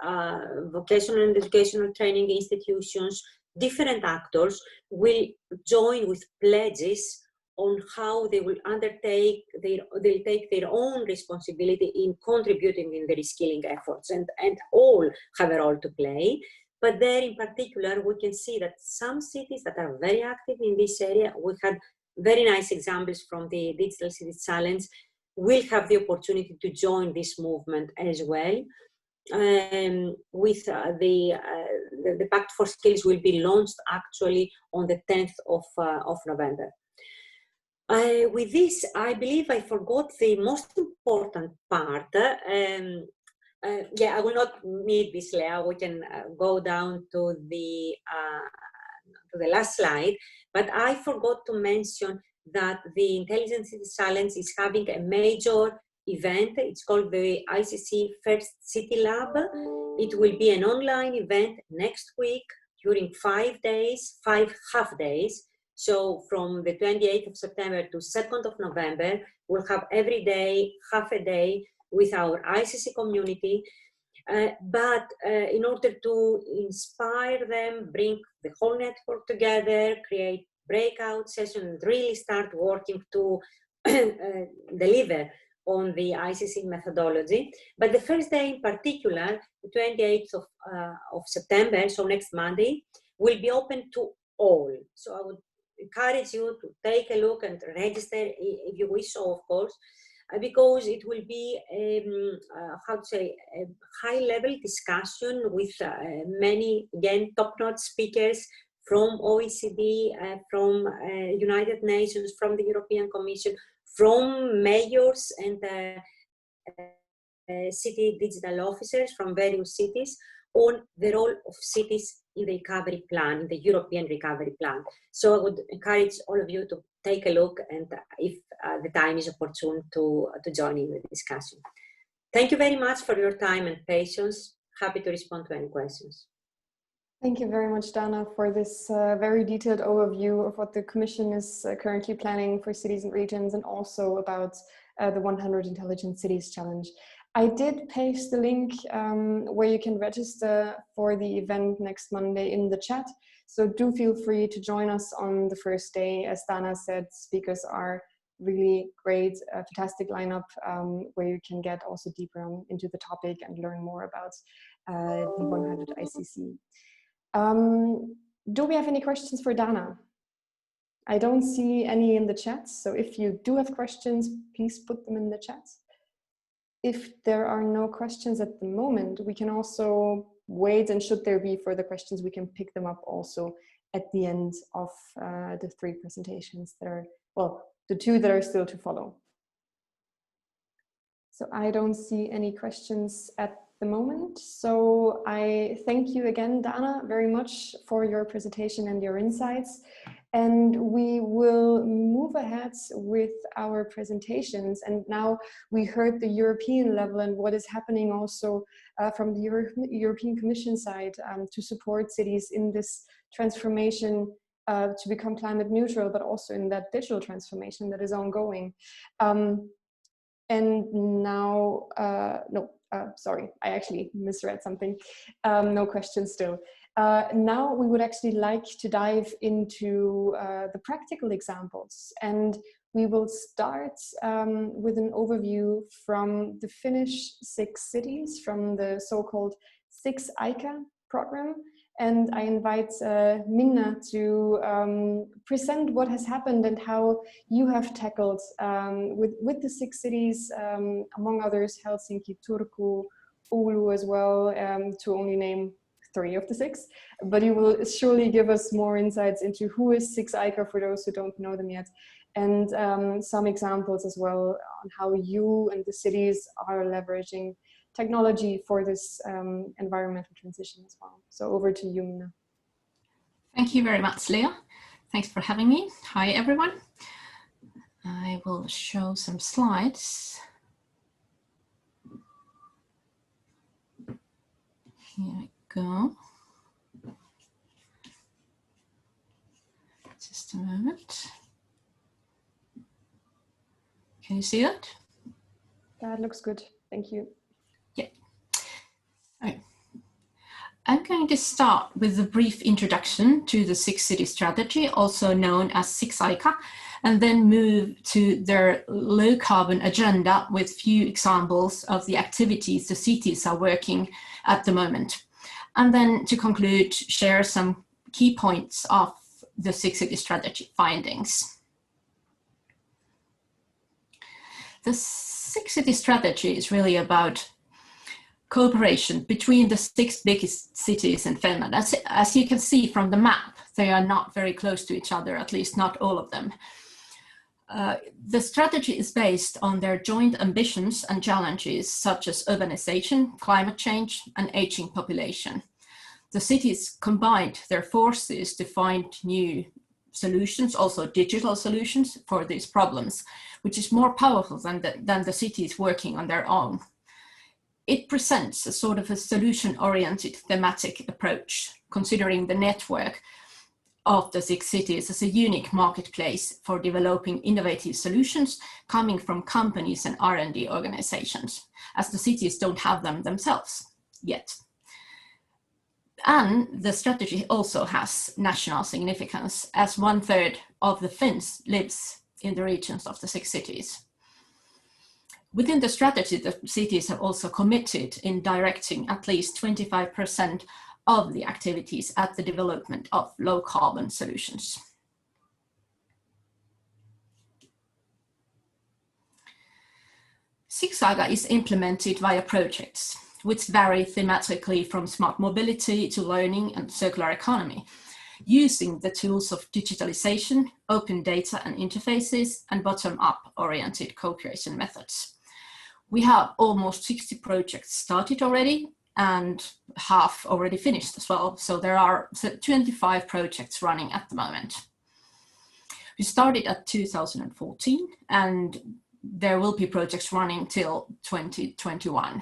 [SPEAKER 4] vocational and educational training institutions, different actors will join with pledges on how they will undertake they'll take their own responsibility in contributing in the reskilling efforts, and all have a role to play. But there in particular, we can see that some cities that are very active in this area, we had very nice examples from the Digital Cities Challenge, will have the opportunity to join this movement as well. With the Pact for Skills will be launched actually on the 10th of November. With this, I believe I forgot the most important part. Yeah, I will not need this, Lea. We can go down to the last slide. But I forgot to mention that the Intelligent Cities Challenge is having a major event. It's called the ICC First City Lab. It will be an online event next week during 5 days, 5 half days. So from the 28th of September to 2nd of November, we'll have every day, half a day with our ICC community. But in order to inspire them, bring the whole network together, create breakout sessions, and really start working to deliver on the ICC methodology. But the first day in particular, the 28th of September, so next Monday, will be open to all. So I would encourage you to take a look and register if you wish so, of course. because it will be, how to say, a high-level discussion with many, again, top-notch speakers from OECD, from United Nations, from the European Commission, from mayors and city digital officers from various cities on the role of cities in the recovery plan, in the European recovery plan. So I would encourage all of you to take a look, and if the time is opportune, to join in the discussion. Thank you very much for your time and patience. Happy to respond to any questions.
[SPEAKER 1] Thank you very much, Dana, for this very detailed overview of what the Commission is currently planning for cities and regions, and also about the 100 Intelligent Cities Challenge. I did paste the link where you can register for the event next Monday in the chat. So do feel free to join us on the first day. As Dana said, speakers are really great, fantastic lineup where you can get also deeper into the topic and learn more about the 100 ICC. Do we have any questions for Dana? I don't see any in the chat, so if you do have questions, please put them in the chat. If there are no questions at the moment, we can also wait, and should there be further questions, we can pick them up also at the end of the 3 presentations that are, well, the 2 that are still to follow. So I don't see any questions at the moment. So I thank you again, Dana, very much for your presentation and your insights. And we will move ahead with our presentations. And now we heard the European level and what is happening also from the European Commission side to support cities in this transformation to become climate neutral, but also in that digital transformation that is ongoing. And now, sorry, I actually misread something. No questions still. Now we would actually like to dive into the practical examples, and we will start with an overview from the Finnish 6 cities from the so-called 6 ICA program. And I invite Minna to present what has happened and how you have tackled with the 6 cities, among others, Helsinki, Turku, Oulu as well, to only name 3 of the 6. But you will surely give us more insights into who is 6 ICA for those who don't know them yet, and some examples as well on how you and the cities are leveraging technology for this environmental transition as well. So over to you, Minna.
[SPEAKER 5] Thank you very much, Leah. Thanks for having me. Hi, everyone. I will show some slides. Here we go. Just a moment. Can you see that?
[SPEAKER 1] That looks good. Thank you.
[SPEAKER 5] Yeah. So, I'm going to start with a brief introduction to the 6 city strategy, also known as 6 ICA, and then move to their low carbon agenda with few examples of the activities the cities are working at the moment. And then to conclude, share some key points of the 6 city strategy findings. The 6 city strategy is really about cooperation between the 6 biggest cities in Finland. As you can see from the map, they are not very close to each other, at least not all of them. The strategy is based on their joint ambitions and challenges such as urbanization, climate change, and aging population. The cities combined their forces to find new solutions, also digital solutions for these problems, which is more powerful than the cities working on their own. It presents a sort of a solution-oriented thematic approach, considering the network of the 6 cities as a unique marketplace for developing innovative solutions coming from companies and R&D organizations, as the cities don't have them themselves yet. And the strategy also has national significance, as 1/3 of the Finns lives in the regions of the 6 cities. Within the strategy, the cities have also committed in directing at least 25% of the activities at the development of low carbon solutions. ICLEI is implemented via projects, which vary thematically from smart mobility to learning and circular economy, using the tools of digitalization, open data and interfaces, and bottom-up oriented co-creation methods. We have almost 60 projects started already, and half already finished as well. So there are 25 projects running at the moment. We started at 2014, and there will be projects running till 2021.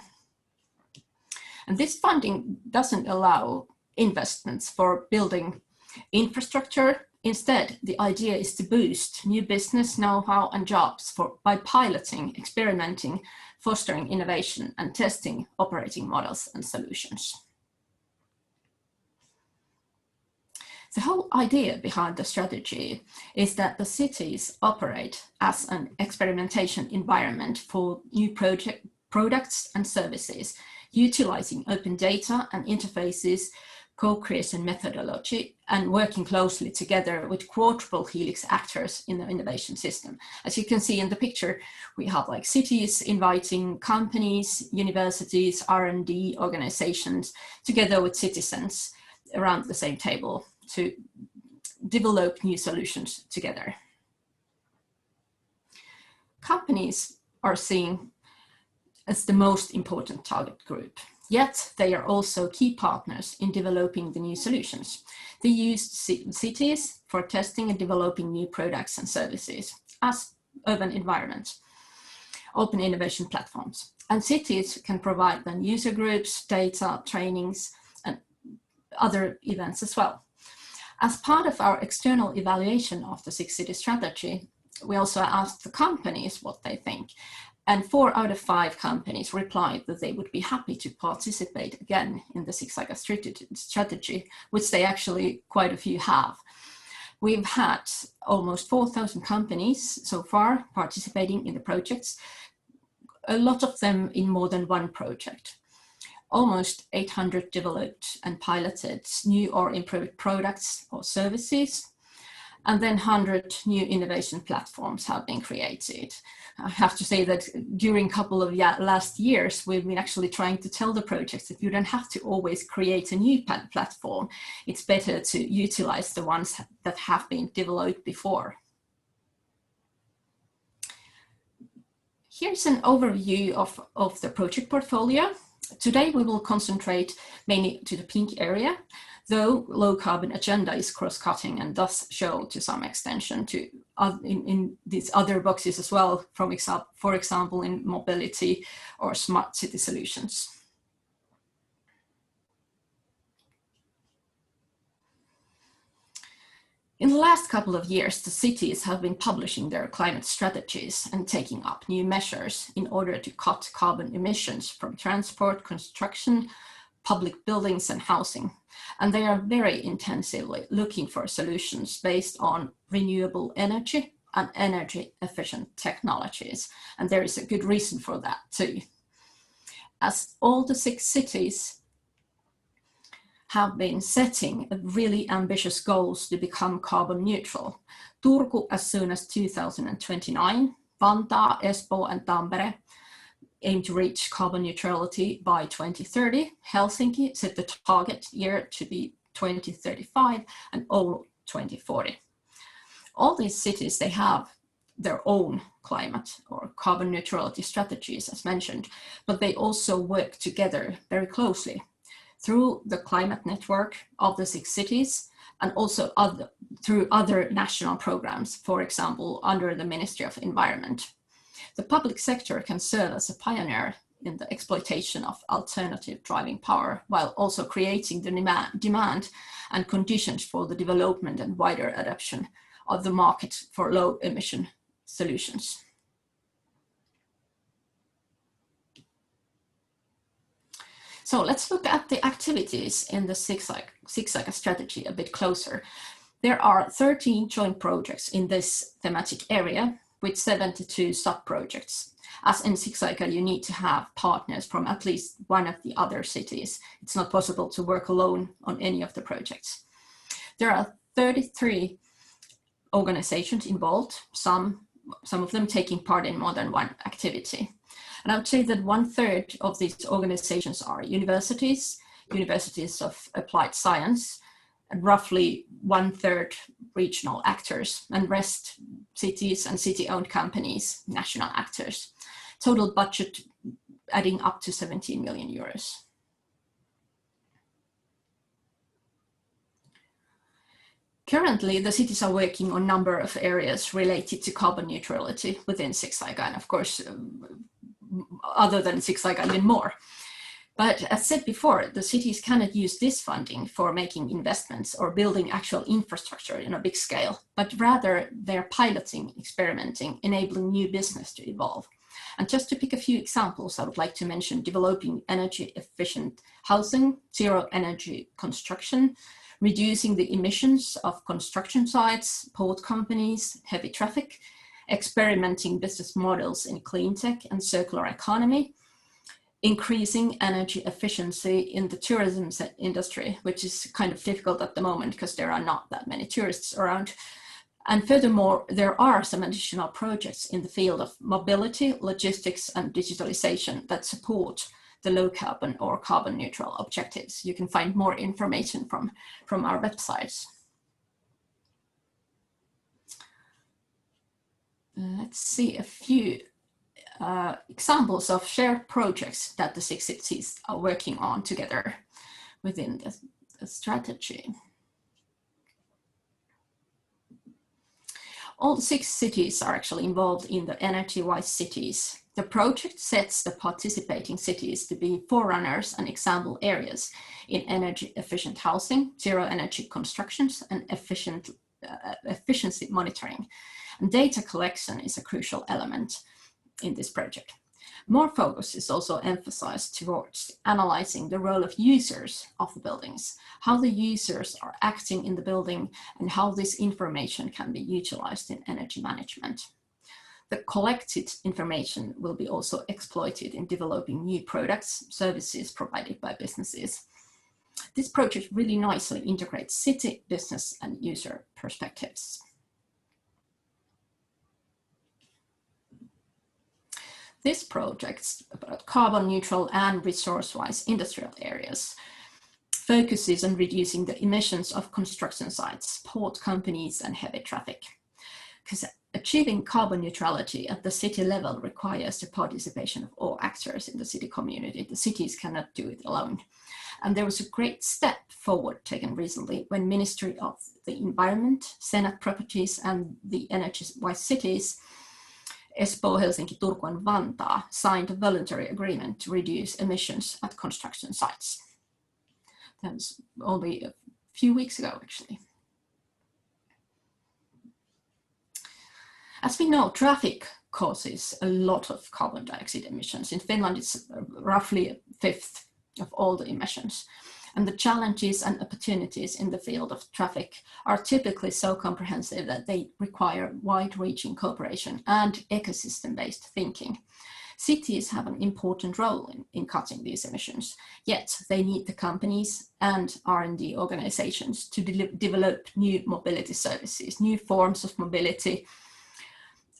[SPEAKER 5] And this funding doesn't allow investments for building infrastructure. Instead, the idea is to boost new business know-how and jobs by piloting, experimenting, fostering innovation, and testing operating models and solutions. The whole idea behind the strategy is that the cities operate as an experimentation environment for new products and services, utilizing open data and interfaces, co-creation methodology, and working closely together with quadruple helix actors in the innovation system. As you can see in the picture, we have like cities inviting companies, universities, R&D organizations, together with citizens around the same table to develop new solutions together. Companies are seen as the most important target group. Yet they are also key partners in developing the new solutions. They use cities for testing and developing new products and services as urban environments, open innovation platforms. And cities can provide then user groups, data, trainings, and other events as well. As part of our external evaluation of the Six Cities strategy, we also asked the companies what they think. And 4 out of 5 companies replied that they would be happy to participate again in the ICLEI strategy, which they actually quite a few have. We've had almost 4,000 companies so far participating in the projects, a lot of them in more than one project. Almost 800 developed and piloted new or improved products or services, and then 100 new innovation platforms have been created. I have to say that during a couple of last years, we've been actually trying to tell the projects that you don't have to always create a new platform. It's better to utilize the ones that have been developed before. Here's an overview of the project portfolio. Today, we will concentrate mainly to the pink area, though low carbon agenda is cross-cutting and thus show to some extension to in these other boxes as well, for example, in mobility or smart city solutions. In the last couple of years, the cities have been publishing their climate strategies and taking up new measures in order to cut carbon emissions from transport, construction, public buildings and housing. And they are very intensively looking for solutions based on renewable energy and energy efficient technologies. And there is a good reason for that too. As all the 6 cities have been setting really ambitious goals to become carbon neutral. Turku as soon as 2029, Vantaa, Espoo and Tampere aim to reach carbon neutrality by 2030. Helsinki set the target year to be 2035 and Oulu 2040. All these cities, they have their own climate or carbon neutrality strategies as mentioned, but they also work together very closely through the climate network of the 6 cities and also through other national programs, for example, under the Ministry of Environment. The public sector can serve as a pioneer in the exploitation of alternative driving power while also creating the demand and conditions for the development and wider adoption of the market for low emission solutions. So let's look at the activities in the ICLEI strategy a bit closer. There are 13 joint projects in this thematic area with 72 sub-projects. As in ICLEI, you need to have partners from at least one of the other cities. It's not possible to work alone on any of the projects. There are 33 organizations involved, some of them taking part in more than one activity. And I would say that 1/3 of these organizations are universities, universities of applied science, and roughly 1/3 regional actors, and rest cities and city-owned companies, national actors. Total budget adding up to 17 million euros. Currently, the cities are working on a number of areas related to carbon neutrality within 6ICA, and of course, other than 6ICA, even more. But as said before, the cities cannot use this funding for making investments or building actual infrastructure in a big scale, but rather they're piloting, experimenting, enabling new business to evolve. And just to pick a few examples, I would like to mention developing energy efficient housing, zero energy construction, reducing the emissions of construction sites, port companies, heavy traffic, experimenting business models in clean tech and circular economy, increasing energy efficiency in the tourism industry, which is kind of difficult at the moment because there are not that many tourists around. And furthermore, there are some additional projects in the field of mobility, logistics, and digitalization that support the low carbon or carbon neutral objectives. You can find more information from our websites. Let's see a few examples of shared projects that the 6 cities are working on together within the strategy. All 6 cities are actually involved in the energy-wise cities. The project sets the participating cities to be forerunners and example areas in energy efficient housing, zero energy constructions, and efficiency monitoring. And data collection is a crucial element in this project. More focus is also emphasized towards analyzing the role of users of the buildings, how the users are acting in the building, and how this information can be utilized in energy management. The collected information will be also exploited in developing new products, services provided by businesses. This project really nicely integrates city, business, and user perspectives. This project about carbon neutral and resource-wise industrial areas focuses on reducing the emissions of construction sites, port companies, and heavy traffic. Because achieving carbon neutrality at the city level requires the participation of all actors in the city community. The cities cannot do it alone. And there was a great step forward taken recently when Ministry of the Environment, Senate Properties, and the Energy-wise cities, Espoo, Helsinki, Turku, and Vantaa, signed a voluntary agreement to reduce emissions at construction sites. That was only a few weeks ago, actually. As we know, traffic causes a lot of carbon dioxide emissions. In Finland, it's roughly a fifth of all the emissions. And the challenges and opportunities in the field of traffic are typically so comprehensive that they require wide-reaching cooperation and ecosystem-based thinking. Cities have an important role in cutting these emissions, yet they need the companies and R&D organizations to develop new mobility services, new forms of mobility,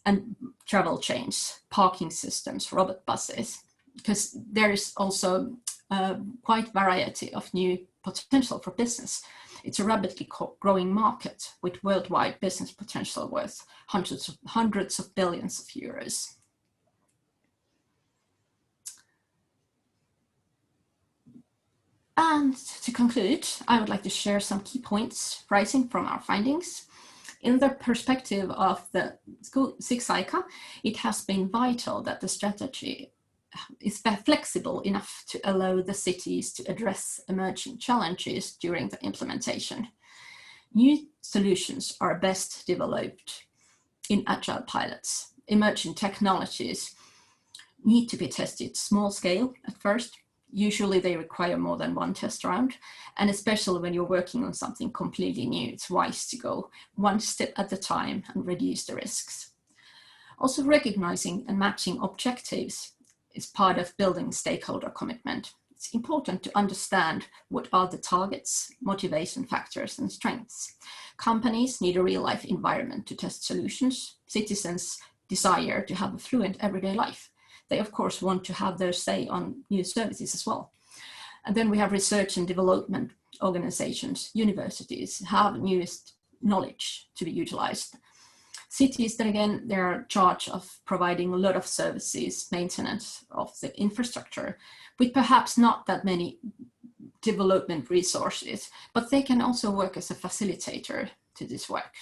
[SPEAKER 5] and travel chains, parking systems, robot buses, because there is also quite variety of new potential for business. It's a rapidly growing market with worldwide business potential worth hundreds of billions of euros. And to conclude, I would like to share some key points rising from our findings. In the perspective of the 6ICA, it has been vital that the strategy is flexible enough to allow the cities to address emerging challenges during the implementation. New solutions are best developed in agile pilots. Emerging technologies need to be tested small scale at first. Usually they require more than one test round, and especially when you're working on something completely new, it's wise to go one step at a time and reduce the risks. Also, recognizing and matching objectives is part of building stakeholder commitment. It's important to understand what are the targets, motivation factors, and strengths. Companies need a real-life environment to test solutions. Citizens desire to have a fluent everyday life. they of course want to have their say on new services as well. And then we have research and development organizations, universities have newest knowledge to be utilized. Cities, then again, they're in charge of providing a lot of services, maintenance of the infrastructure, with perhaps not that many development resources, but they can also work as a facilitator to this work.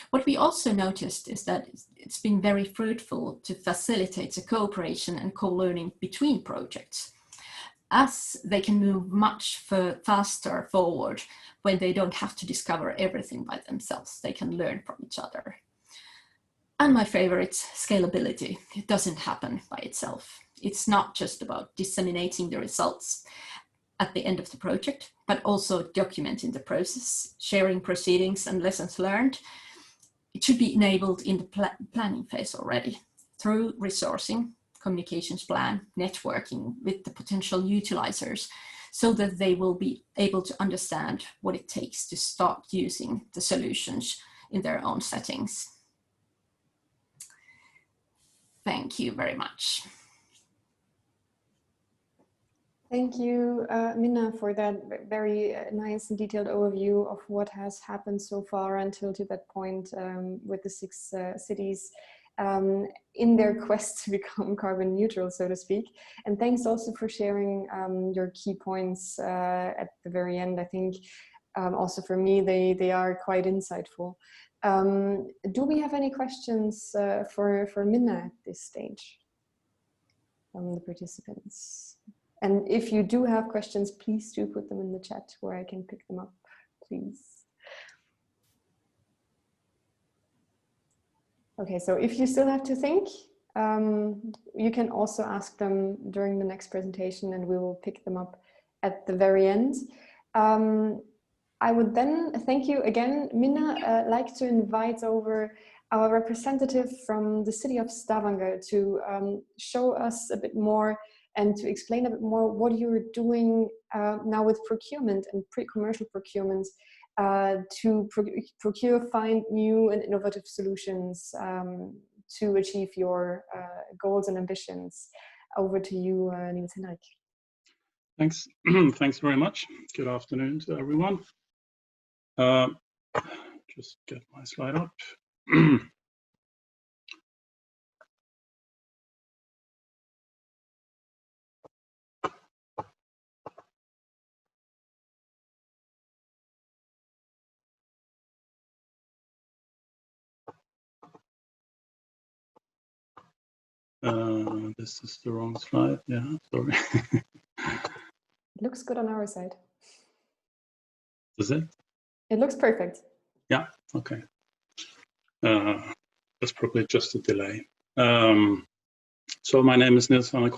[SPEAKER 5] What we also noticed is that it's been very fruitful to facilitate the cooperation and co-learning between projects, as they can move much faster forward when they don't have to discover everything by themselves. They can learn from each other. And my favorite, scalability. It doesn't happen by itself. It's not just about disseminating the results at the end of the project, but also documenting the process, sharing proceedings and lessons learned. It should be enabled in the planning phase already through resourcing, communications plan, networking with the potential utilizers, so that they will be able to understand what it takes to start using the solutions in their own settings. Thank you very much.
[SPEAKER 1] Thank you, Minna, for that very nice and detailed overview of what has happened so far until to that point with the 6 cities in their quest to become carbon neutral, so to speak. And thanks also for sharing your key points at the very end. I think also for me, they are quite insightful. Do we have any questions for Minna at this stage from the participants? And if you do have questions, please do put them in the chat where I can pick them up, please. Okay, so if you still have to think, you can also ask them during the next presentation and we will pick them up at the very end. I would then, thank you again, Minna, like to invite over our representative from the city of Stavanger to show us a bit more and to explain a bit more what you're doing now with procurement and pre-commercial procurement to find new and innovative solutions to achieve your goals and ambitions. Over to you, Nils Henrik.
[SPEAKER 6] Thanks. Thanks very much. Good afternoon to everyone. Just get my slide up. This is the wrong slide. Yeah, sorry.
[SPEAKER 1] It looks good on our side.
[SPEAKER 6] Does it?
[SPEAKER 1] It looks perfect.
[SPEAKER 6] Yeah, okay. That's probably just a delay. So my name is Nils. I'm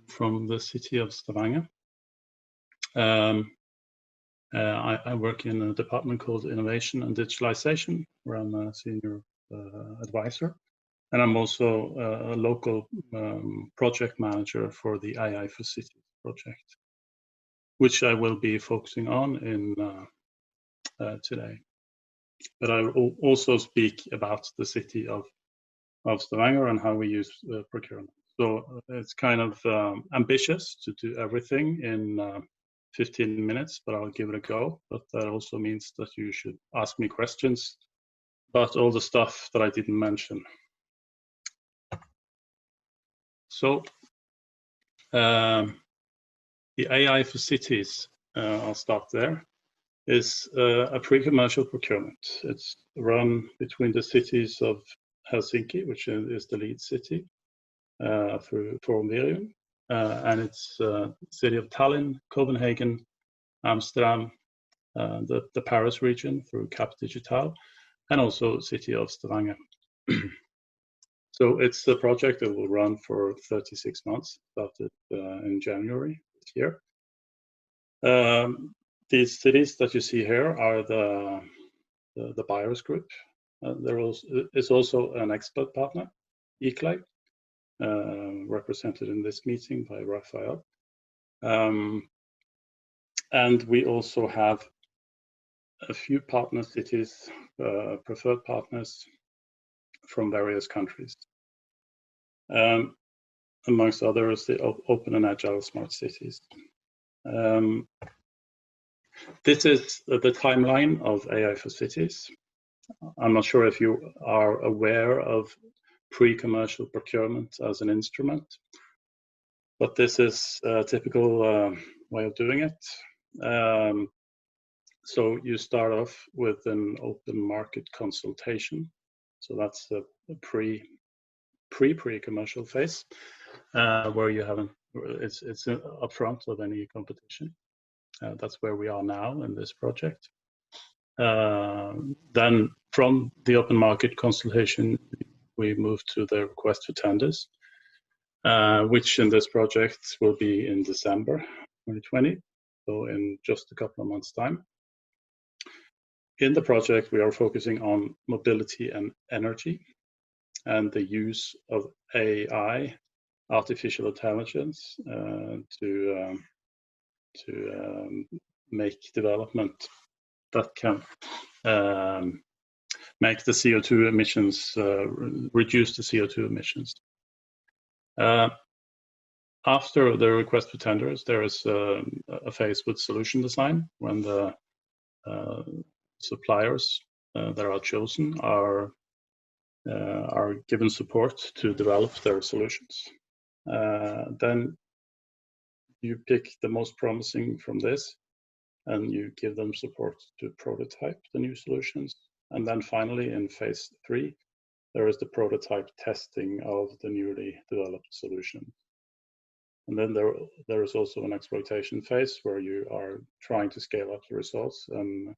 [SPEAKER 6] from the city of Stavanger. I work in a department called Innovation and Digitalization, where I'm a senior advisor. And I'm also a local project manager for the AI for Cities project, which I will be focusing on in today. But I will also speak about the city of Stavanger and how we use procurement. So it's kind of ambitious to do everything in 15 minutes, but I'll give it a go. But that also means that you should ask me questions about all the stuff that I didn't mention. So the AI for Cities, I'll start there, is a pre-commercial procurement. It's run between the cities of Helsinki, which is the lead city, through Forum, and it's city of Tallinn, Copenhagen, Amsterdam, the Paris region through Cap Digital, and also city of Stavanger. So it's a project that will run for 36 months, started in January this year. These cities that you see here are the buyers group. There is also an expert partner, ICLEI, represented in this meeting by Rafael. And we also have a few partner cities, preferred partners from various countries. amongst others, the open and agile smart cities. This is the timeline of AI for cities. I'm not sure if you are aware of pre-commercial procurement as an instrument, but this is a typical way of doing it. So you start off with an open market consultation. So that's the pre-commercial phase, where you haven't, it's upfront of any competition. That's where we are now in this project. Then from the open market consultation, we move to the request for tenders, which in this project will be in December 2020, so in just a couple of months' time. In the project, we are focusing on mobility and energy and the use of AI, artificial intelligence, to make development that can make the CO2 emissions, reduce the CO2 emissions. After the request for tenders, there is a phase with solution design, when the suppliers that are chosen are given support to develop their solutions. Then you pick the most promising from this, and you give them support to prototype the new solutions. And then finally, in phase 3, there is the prototype testing of the newly developed solution. And then there is also an exploitation phase where you are trying to scale up the results and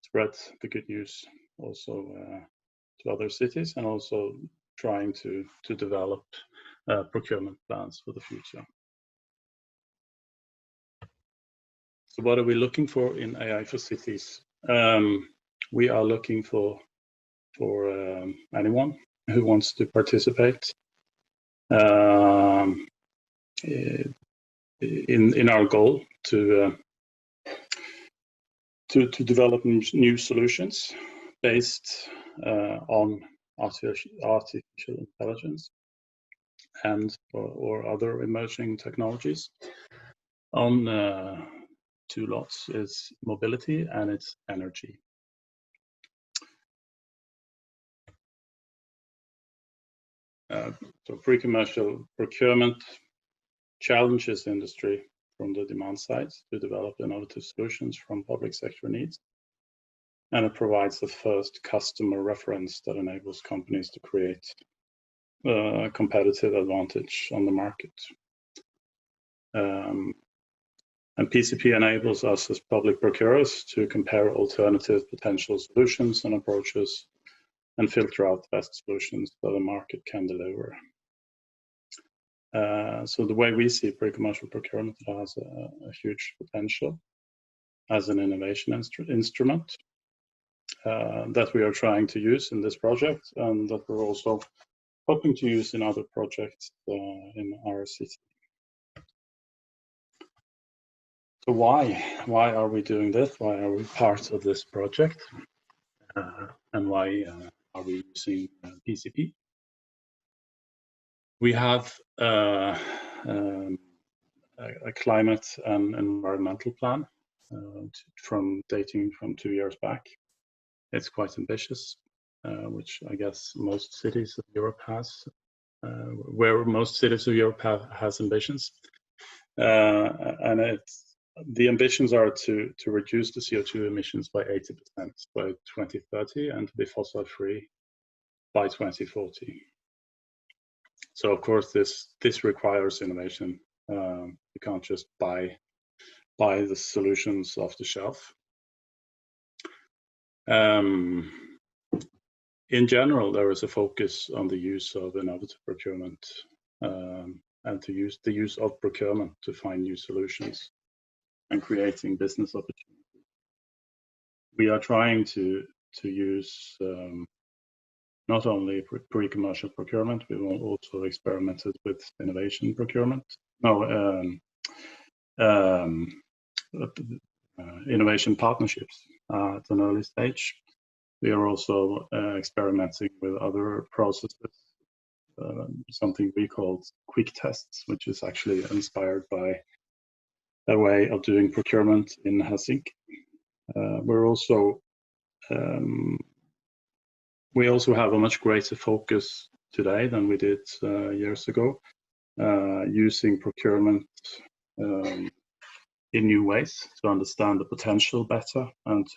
[SPEAKER 6] spread the good news also to other cities, and also trying to develop procurement plans for the future. So what are we looking for in AI for cities? We are looking for anyone who wants to participate in our goal to develop new solutions based on artificial intelligence and or other emerging technologies. On 2 lots is mobility and it's energy. So pre-commercial procurement challenges the industry from the demand side to develop innovative solutions from public sector needs. And it provides the first customer reference that enables companies to create a competitive advantage on the market. And PCP enables us as public procurers to compare alternative potential solutions and approaches and filter out the best solutions that the market can deliver. So the way we see pre-commercial procurement, it has a huge potential as an innovation instrument that we are trying to use in this project, and that we're also hoping to use in other projects in our city. So why are we doing this? Why are we part of this project? And why are we using PCP? We have a climate and environmental plan dating from 2 years back. It's quite ambitious, which I guess most cities of Europe has, where most cities of Europe has ambitions. And the ambitions are to reduce the CO2 emissions by 80% by 2030 and to be fossil free by 2040. So of course this requires innovation. You can't just buy the solutions off the shelf. In general, there is a focus on the use of innovative procurement and to use the use of procurement to find new solutions and creating business opportunities. We are trying to use not only pre-commercial procurement, we will also experimented with innovation procurement. Innovation partnerships at an early stage. We are also experimenting with other processes something we called quick tests, which is actually inspired by a way of doing procurement in Helsinki. We also have a much greater focus today than we did years ago, using procurement in new ways to understand the potential better and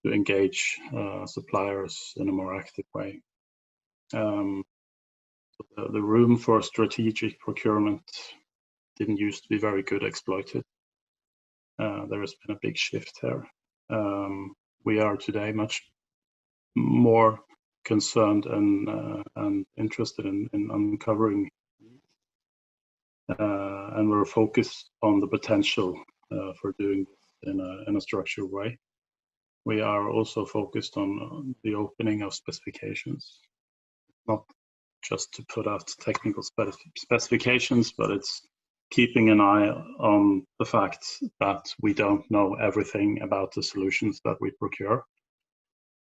[SPEAKER 6] to engage suppliers in a more active way. The room for strategic procurement didn't used to be very good exploited. There has been a big shift here. We are today much more concerned and interested in uncovering, and we're focused on the potential for doing this in a structured way. We are also focused on the opening of specifications, not just to put out technical specifications, but it's keeping an eye on the fact that we don't know everything about the solutions that we procure.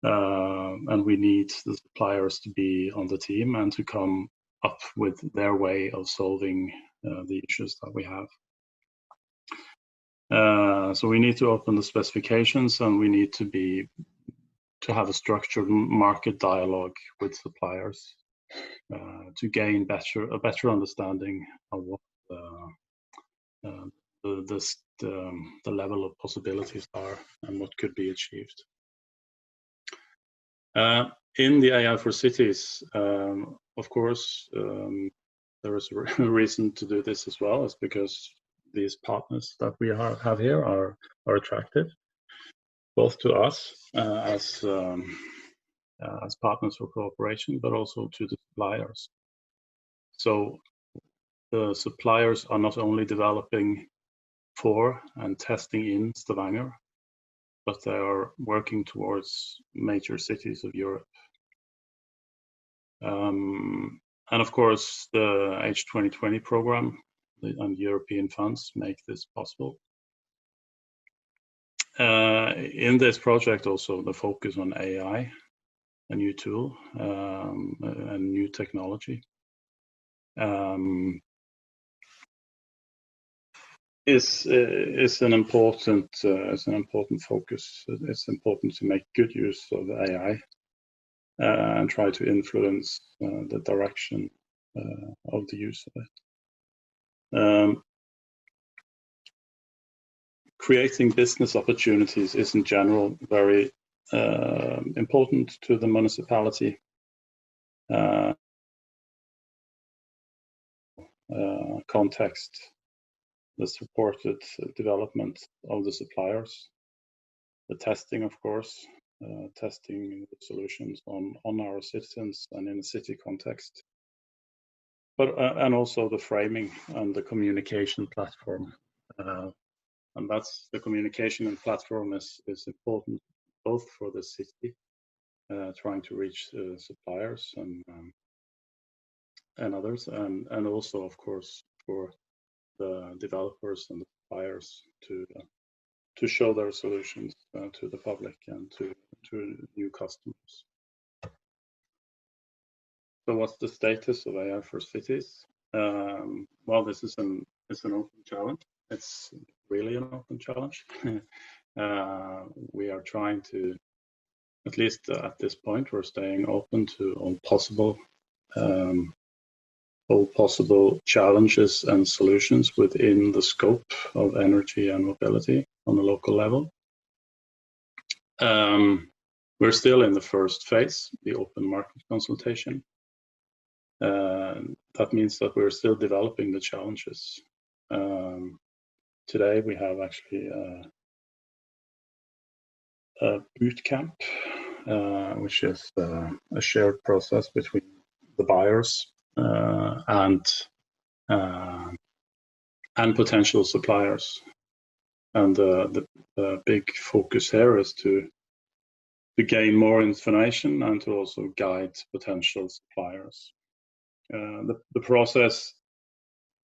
[SPEAKER 6] And we need the suppliers to be on the team and to come up with their way of solving the issues that we have. So we need to open the specifications, and we need to have a structured market dialogue with suppliers to gain a better understanding of what the level of possibilities are and what could be achieved. In the AI for Cities, of course, there is a reason to do this as well, is because these partners that we have here are attractive, both to us as partners for cooperation, but also to the suppliers. So the suppliers are not only developing for and testing in Stavanger, but they are working towards major cities of Europe. And of course, the H2020 program and European funds make this possible. In this project also, the focus on AI, a new tool, and new technology, is an important focus. It's important to make good use of AI and try to influence the direction of the use of it. Creating business opportunities is in general very important to the municipality. Context, the supported development of the suppliers, the testing, of course, testing solutions on our citizens and in a city context, but and also the framing and the communication platform. And that's the communication and platform is important both for the city, trying to reach suppliers and others, and also, of course, for the developers and the suppliers to show their solutions to the public and to new customers. So what's the status of AI for cities? Well, this is an open challenge. It's really an open challenge. We are trying to, at least at this point, we're staying open to all possible challenges and solutions within the scope of energy and mobility on a local level. We're still in the first phase, the open market consultation. That means that we're still developing the challenges. Today we have actually a boot camp, which is a shared process between the buyers and potential suppliers. And the big focus here is to gain more information and to also guide potential suppliers. The process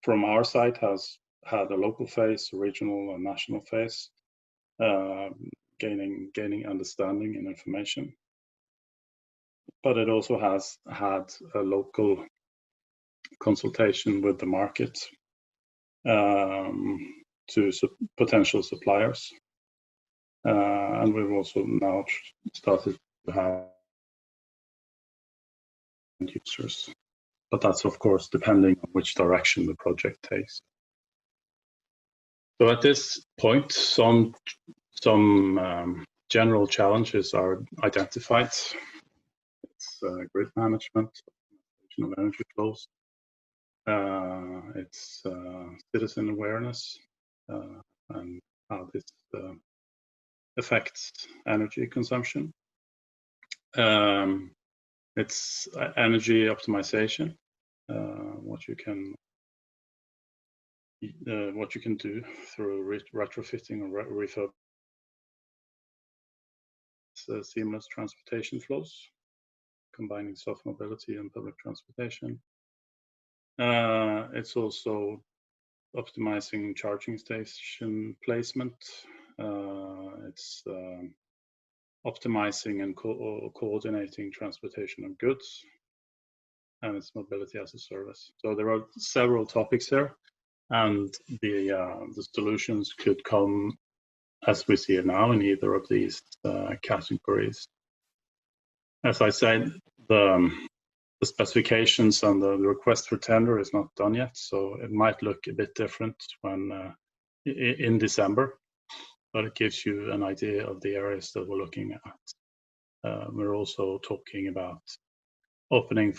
[SPEAKER 6] from our side has had a local phase, a regional and national phase, gaining understanding and information. but it also has had a local consultation with the market to potential suppliers. And we've also now started to have users. But that's, of course, depending on which direction the project takes. So at this point, some general challenges are identified. It's grid management, of energy flows. It's citizen awareness and how this affects energy consumption. It's energy optimization, what you can do through retrofitting or refurb. Seamless transportation flows, combining soft mobility and public transportation. It's also optimizing charging station placement. It's optimizing and coordinating transportation of goods, and it's mobility as a service. So there are several topics here, and the solutions could come, as we see it now, in either of these categories. As I said, the specifications and the request for tender is not done yet, so it might look a bit different when in December, but it gives you an idea of the areas that we're looking at. We're also talking about opening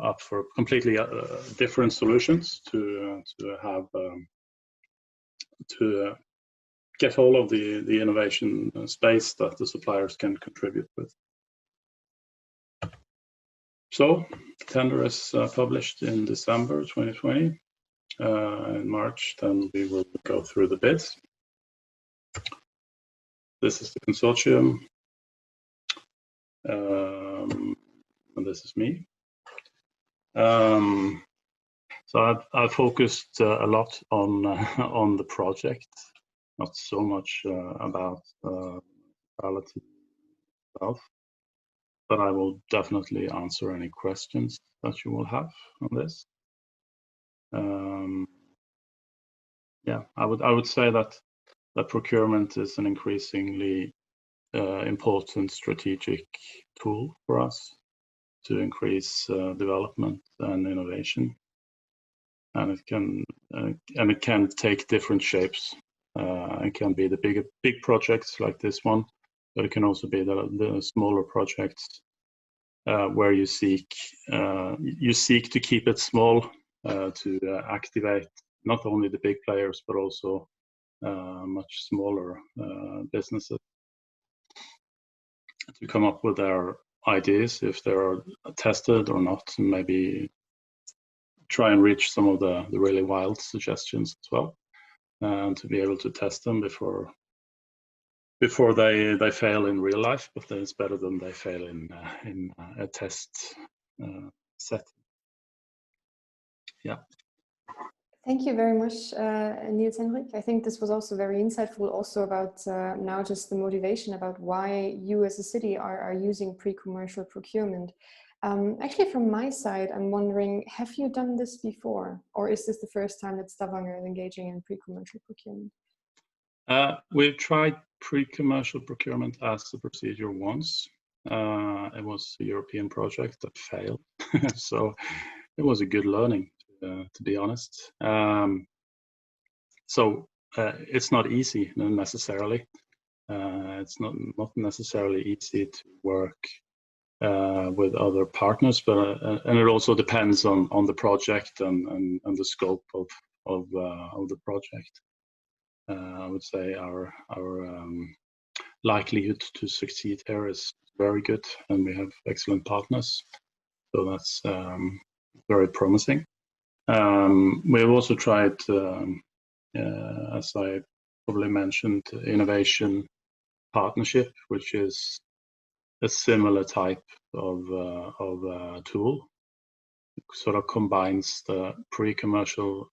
[SPEAKER 6] up for completely different solutions to have to get hold of the innovation space that the suppliers can contribute with. So the tender is published in December 2020. In March, then we will go through the bids. This is the consortium, and this is me. So I've focused a lot on the project, not so much about Neutrality itself, but I will definitely answer any questions that you will have on this. Yeah, I would say that procurement is an increasingly important strategic tool for us to increase development and innovation, and it can take different shapes. It can be the big projects like this one, but it can also be the smaller projects where you seek to keep it small, to activate not only the big players but also much smaller businesses to come up with their ideas, if they are tested or not, and maybe try and reach some of the really wild suggestions as well, and to be able to test them before they fail in real life. But then it's better than they fail in a test setting. Yeah.
[SPEAKER 1] Thank you very much, Nils Henrik. I think this was also very insightful, also about now just the motivation about why you as a city are using pre-commercial procurement. Actually, from my side, I'm wondering, have you done this before? Or is this the first time that Stavanger is engaging in pre-commercial procurement?
[SPEAKER 6] We've tried pre-commercial procurement as the procedure once. It was a European project that failed. So it was a good learning, to be honest. So it's not easy necessarily. It's not necessarily easy to work with other partners, but and it also depends on the project and the scope of the project. I would say our likelihood to succeed here is very good, and we have excellent partners, so that's very promising. We have also tried, as I probably mentioned, innovation partnership, which is a similar type of tool. It sort of combines the pre-commercial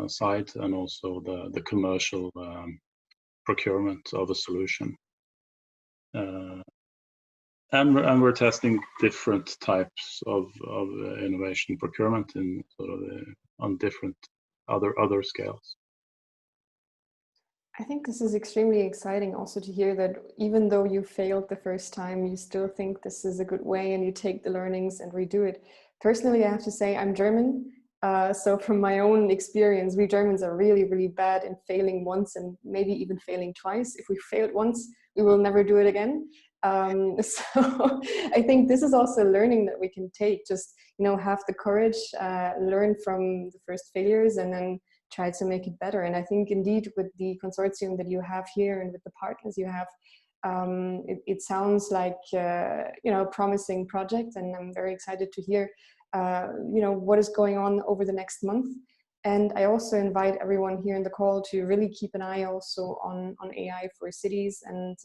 [SPEAKER 6] side and also the commercial procurement of a solution. And we're testing different types of innovation procurement in sort of on different other scales.
[SPEAKER 1] I think this is extremely exciting also to hear that even though you failed the first time, you still think this is a good way and you take the learnings and redo it. Personally, I have to say I'm German. So from my own experience, we Germans are really, really bad in failing once and maybe even failing twice. If we failed once, we will never do it again. So I think this is also learning that we can take, just, you know, have the courage, learn from the first failures and then try to make it better. And I think indeed with the consortium that you have here and with the partners you have, it sounds like, you know, a promising project, and I'm very excited to hear, you know, what is going on over the next month. And I also invite everyone here in the call to really keep an eye also on AI for cities and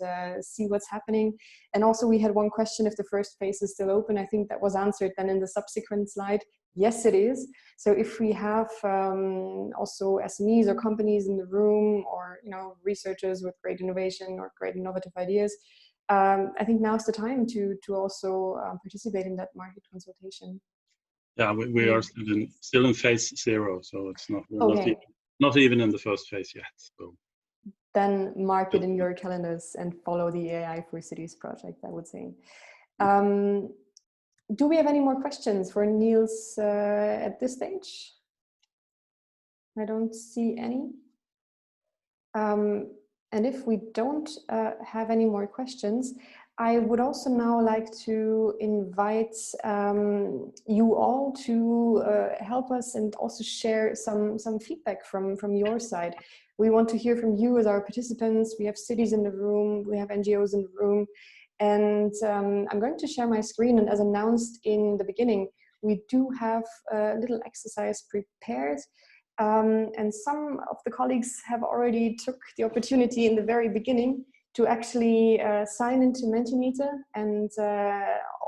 [SPEAKER 1] see what's happening. And also we had one question if the first phase is still open. I think that was answered then in the subsequent slide. Yes, it is. So if we have also SMEs or companies in the room, or, you know, researchers with great innovation or great innovative ideas, I think now's the time to also participate in that market consultation.
[SPEAKER 6] Yeah, we are still in phase 0, so it's not,
[SPEAKER 1] okay.
[SPEAKER 6] not even in the first phase yet. So
[SPEAKER 1] then mark it in your calendars and follow the AI for Cities project, I would say. Do we have any more questions for Nils at this stage? I don't see any. And if we don't have any more questions, I would also now like to invite you all to help us and also share some feedback from your side. We want to hear from you as our participants. We have cities in the room, we have NGOs in the room, and I'm going to share my screen. And as announced in the beginning, we do have a little exercise prepared. And some of the colleagues have already took the opportunity in the very beginning to actually sign into Mentimeter and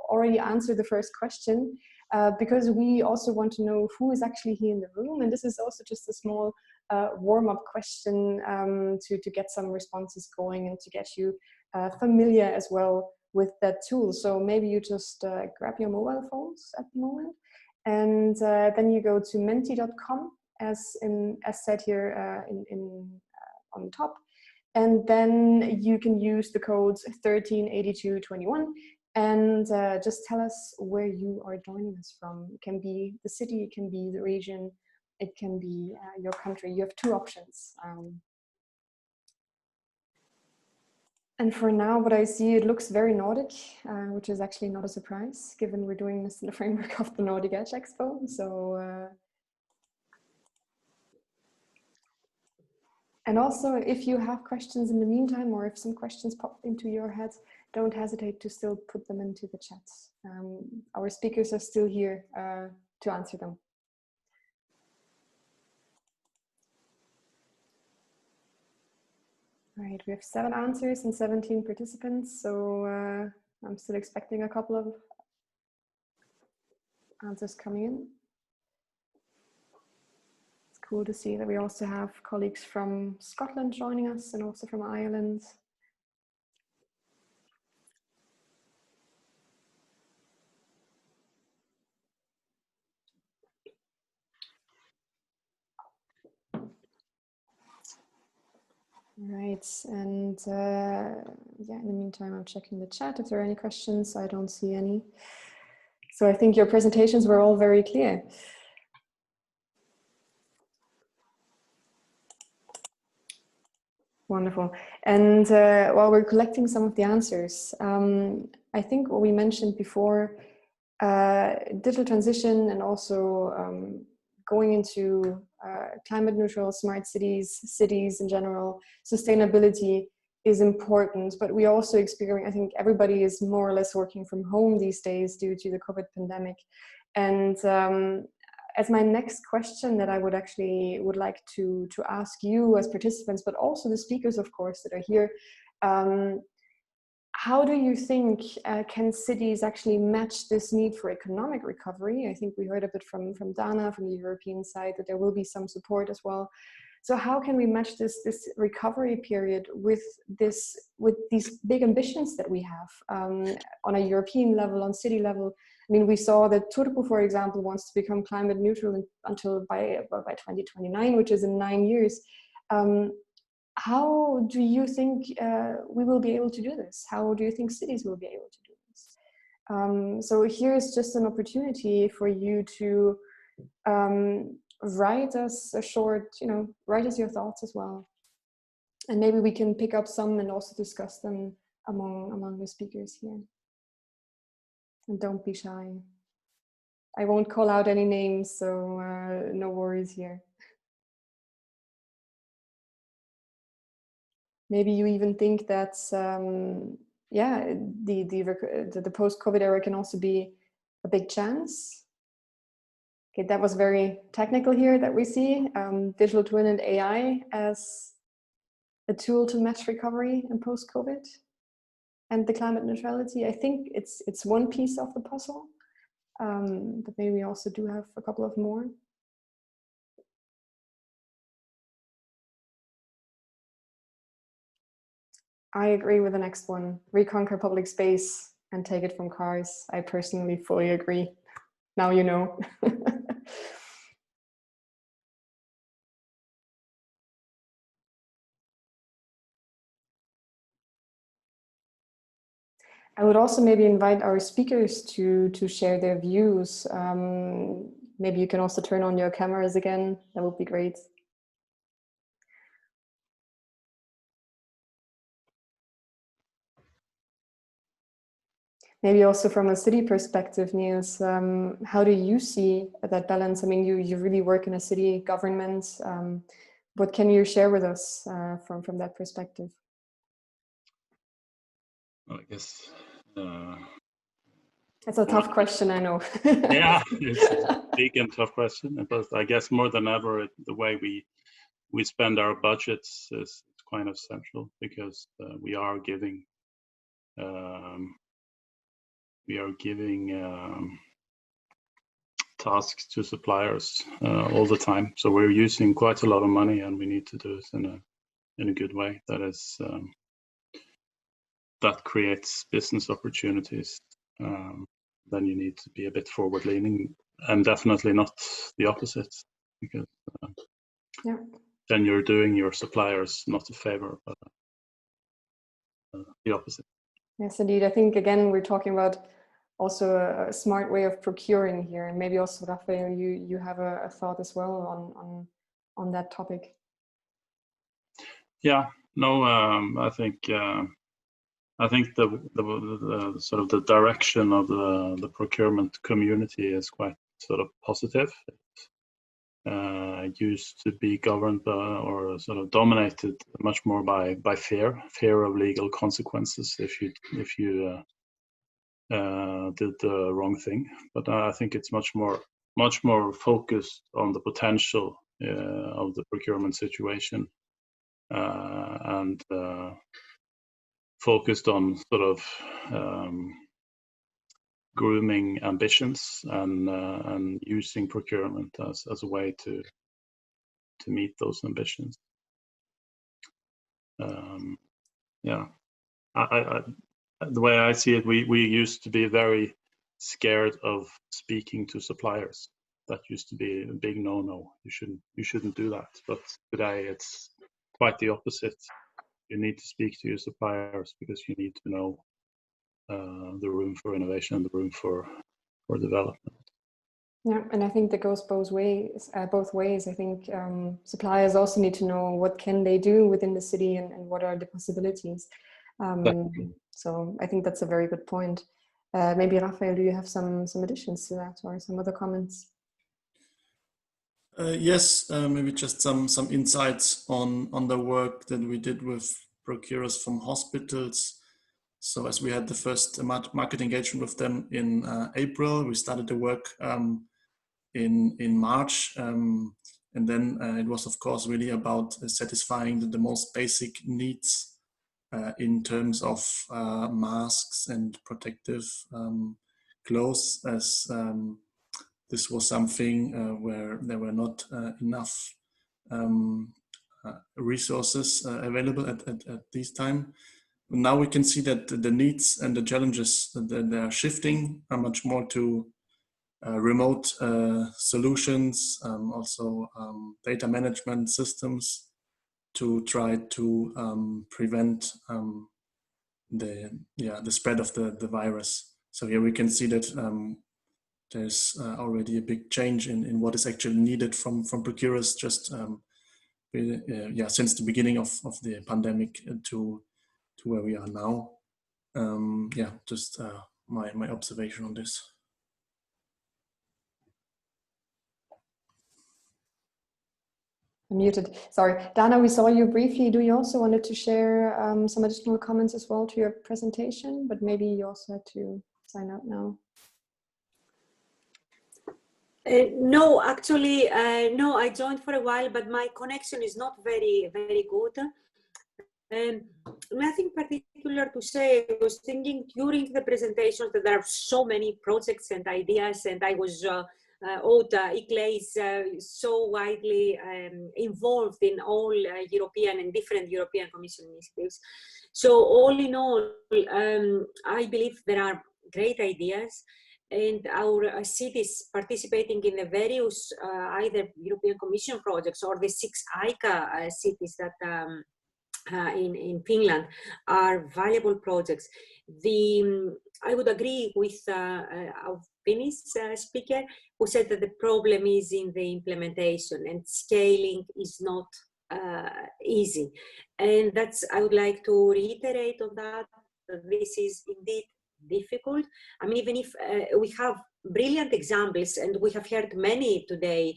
[SPEAKER 1] already answer the first question, because we also want to know who is actually here in the room. And this is also just a small warm-up question to get some responses going and to get you familiar as well with that tool. So maybe you just grab your mobile phones at the moment, and then you go to menti.com as said here on the top. And then you can use the codes 138221 and just tell us where you are joining us from. It can be the city, it can be the region, it can be your country. You have two options. And for now, what I see, it looks very Nordic, which is actually not a surprise, given we're doing this in the framework of the Nordic Edge Expo. So. And also, if you have questions in the meantime, or if some questions pop into your head, don't hesitate to still put them into the chat. Our speakers are still here to answer them. All right, we have 7 answers and 17 participants, so I'm still expecting a couple of answers coming in. Cool to see that we also have colleagues from Scotland joining us and also from Ireland. Right, and yeah, in the meantime, I'm checking the chat if there are any questions. I don't see any. So I think your presentations were all very clear. Wonderful. And while we're collecting some of the answers, I think what we mentioned before, digital transition and also going into climate neutral, smart cities, cities in general, sustainability is important, but we also experience, I think everybody is more or less working from home these days due to the COVID pandemic. And as my next question that I would like to ask you as participants, but also the speakers, of course, that are here, how do you think can cities actually match this need for economic recovery? I think we heard a bit from Dana, from the European side, that there will be some support as well. So how can we match this recovery period with these big ambitions that we have on a European level, on city level? I mean, we saw that Torppa, for example, wants to become climate neutral until by 2029, which is in 9 years. How do you think we will be able to do this? How do you think cities will be able to do this? So here's just an opportunity for you to write us a short, write us your thoughts as well. And maybe we can pick up some and also discuss them among the speakers here. And don't be shy. I won't call out any names, so no worries here. Maybe you even think that, the post-COVID era can also be a big chance. Okay, that was very technical here that we see. Digital twin and AI as a tool to match recovery and post-COVID. And the climate neutrality, I think it's one piece of the puzzle, but maybe we also do have a couple of more. I agree with the next one. Reconquer public space and take it from cars. I personally fully agree. Now you know. I would also maybe invite our speakers to share their views. Maybe you can also turn on your cameras again. That would be great. Maybe also from a city perspective, Nils, how do you see that balance? I mean, you really work in a city government. What can you share with us from that perspective?
[SPEAKER 6] Well, I guess
[SPEAKER 1] it's a tough question, I know.
[SPEAKER 6] Yeah, it's a big and tough question. But I guess more than ever, the way we spend our budgets is kind of central, because we are giving tasks to suppliers all the time. So we're using quite a lot of money, and we need to do it in a good way. That is that creates business opportunities. Then you need to be a bit forward-leaning, and definitely not the opposite, because then you're doing your suppliers not a favor, but the opposite.
[SPEAKER 1] Yes, indeed. I think, again, we're talking about also a smart way of procuring here, and maybe also, Rafael, you have a thought as well on that topic.
[SPEAKER 6] Yeah, no, I think the sort of the direction of the procurement community is quite sort of positive. It used to be governed or sort of dominated much more by fear of legal consequences if you did the wrong thing. But I think it's much more focused on the potential of the procurement situation, and focused on sort of grooming ambitions and using procurement as a way to meet those ambitions. Yeah, the way I see it, we used to be very scared of speaking to suppliers. That used to be a big no-no. You shouldn't do that. But today it's quite the opposite. You need to speak to your suppliers because you need to know the room for innovation and the room for development.
[SPEAKER 1] Yeah, and I think that goes both ways. I think suppliers also need to know what can they do within the city and what are the possibilities. So I think that's a very good point. Maybe Rafael, do you have some additions to that or some other comments?
[SPEAKER 3] Yes, maybe just some insights on the work that we did with procurers from hospitals. So as we had the first market engagement with them in April, we started the work in March. And then it was, of course, really about satisfying the most basic needs in terms of masks and protective clothes, as this was something where there were not enough resources available at this time. Now we can see that the needs and the challenges that they are shifting are much more to remote solutions, also data management systems to try to prevent the spread of the virus. So here we can see that there's already a big change in what is actually needed from procurers just since the beginning of the pandemic to where we are now. Just my observation on this.
[SPEAKER 1] Muted. Sorry, Dana, we saw you briefly. Do you also wanted to share some additional comments as well to your presentation? But maybe you also had to sign out now.
[SPEAKER 4] No, actually, no, I joined for a while, but my connection is not very good. Nothing particular to say. I was thinking during the presentation that there are so many projects and ideas, and I was ICLEI is so widely involved in all European and different European Commission initiatives. So all in all, I believe there are great ideas, and our cities participating in the various either European Commission projects or the 6 ICA cities that in Finland are valuable projects. I would agree with our Finnish speaker who said that the problem is in the implementation and scaling is not easy. And I would like to reiterate on that this is indeed difficult. I mean, even if we have brilliant examples, and we have heard many today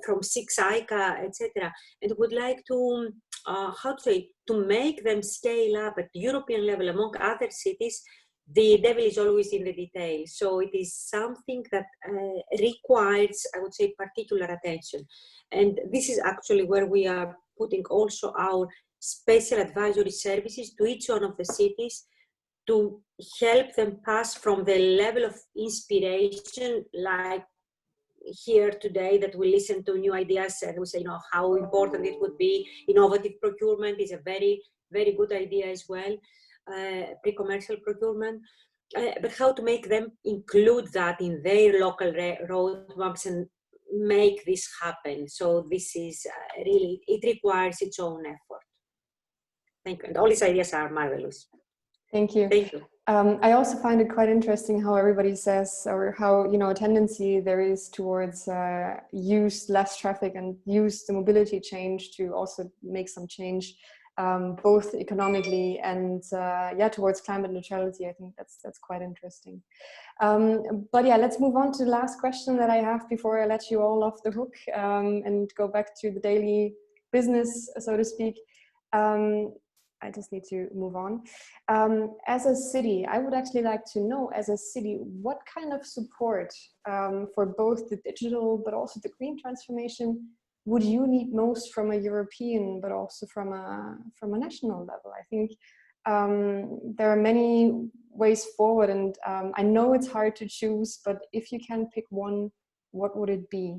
[SPEAKER 4] from 6 ICA, etc., and would like to to make them scale up at European level among other cities. The devil is always in the detail. So it is something that requires, I would say, particular attention. And this is actually where we are putting also our special advisory services to each one of the cities to help them pass from the level of inspiration, like here today, that we listen to new ideas and we say, you know, how important it would be. Innovative procurement is a very, very good idea as well, pre-commercial procurement, but how to make them include that in their local roadmaps and make this happen. So this is really, it requires its own effort. Thank you. And all these ideas are marvelous.
[SPEAKER 1] Thank you.
[SPEAKER 4] Thank you.
[SPEAKER 1] I also find it quite interesting how everybody says, or how, you know, a tendency there is towards use less traffic and use the mobility change to also make some change, both economically and towards climate neutrality. I think that's quite interesting. But yeah, let's move on to the last question that I have before I let you all off the hook and go back to the daily business, so to speak. I just need to move on. As a city, I would actually like to know, as a city, what kind of support for both the digital but also the green transformation would you need most from a European but also from a national level? I think there are many ways forward, and I know it's hard to choose, but if you can pick one, what would it be?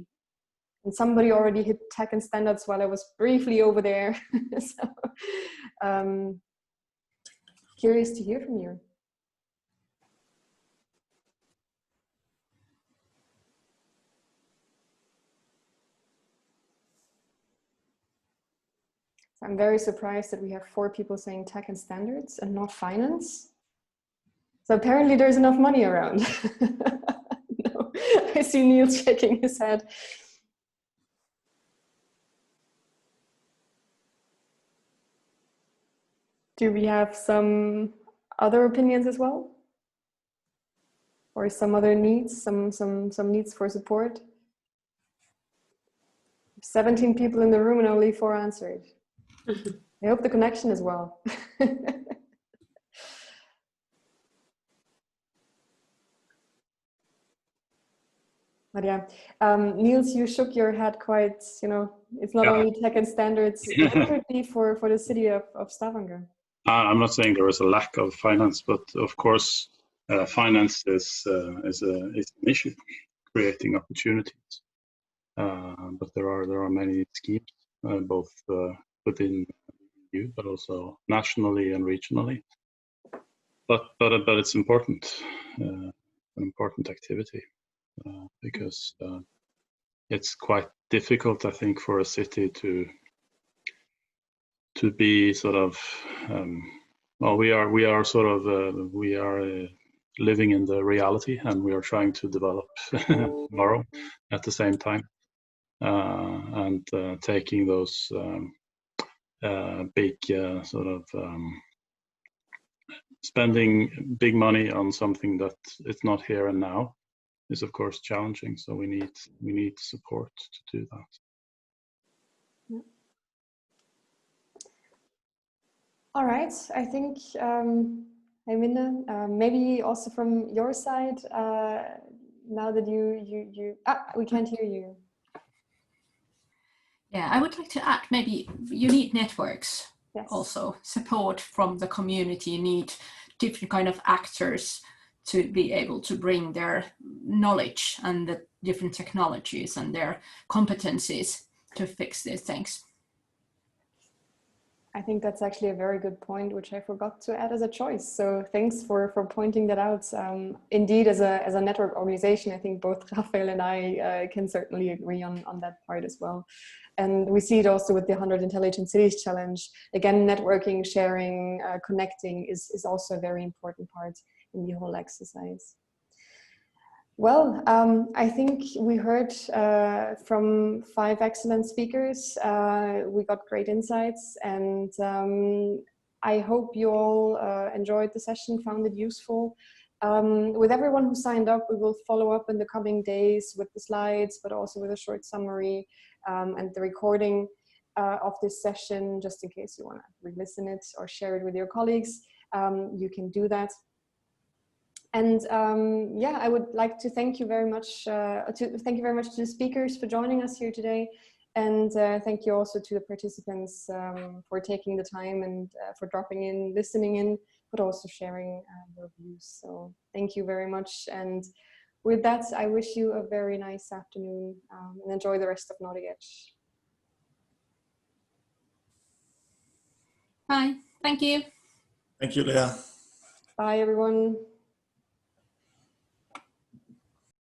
[SPEAKER 1] And somebody already hit tech and standards while I was briefly over there. So, curious to hear from you. So I'm very surprised that we have 4 people saying tech and standards and not finance. So apparently there's enough money around. No, I see Nils shaking his head. Do we have some other opinions as well? Or some other needs, some needs for support? 17 people in the room and only 4 answered. I hope the connection is well. But yeah, Nils, you shook your head quite, you know, it's not only tech and standards. What would it be for the city of Stavanger?
[SPEAKER 6] I'm not saying there is a lack of finance, but of course, finance is an issue, creating opportunities. But there are many schemes both within the EU, but also nationally and regionally. But it's important, an important activity, because it's quite difficult, I think, for a city to be sort of well, we are sort of living in the reality, and we are trying to develop tomorrow at the same time, and taking those big sort of spending big money on something that it's not here and now is of course challenging. So we need support to do that.
[SPEAKER 1] Yeah. All right, I think hey Minna, maybe also from your side, now that we can't hear you.
[SPEAKER 5] Yeah, I would like to add, maybe you need networks.
[SPEAKER 1] Yes.
[SPEAKER 5] Also support from the community. You need different kind of actors to be able to bring their knowledge and the different technologies and their competencies to fix these things.
[SPEAKER 1] I think that's actually a very good point, which I forgot to add as a choice. So thanks for pointing that out. Indeed, as a network organization, I think both Rafael and I can certainly agree on that part as well. And we see it also with the 100 Intelligent Cities Challenge. Again, networking, sharing, connecting is also a very important part in the whole exercise. Well, I think we heard from 5 excellent speakers. We got great insights, and I hope you all enjoyed the session, found it useful. With everyone who signed up, we will follow up in the coming days with the slides, but also with a short summary and the recording of this session, just in case you want to re-listen it or share it with your colleagues. You can do that. And yeah, I would like to thank you very much. Thank you very much to the speakers for joining us here today, and thank you also to the participants for taking the time and for dropping in, listening in, but also sharing your views. So thank you very much. And with that, I wish you a very nice afternoon and enjoy the rest of Nordic Edge.
[SPEAKER 5] Bye. Thank you.
[SPEAKER 3] Thank you, Leah.
[SPEAKER 1] Bye, everyone.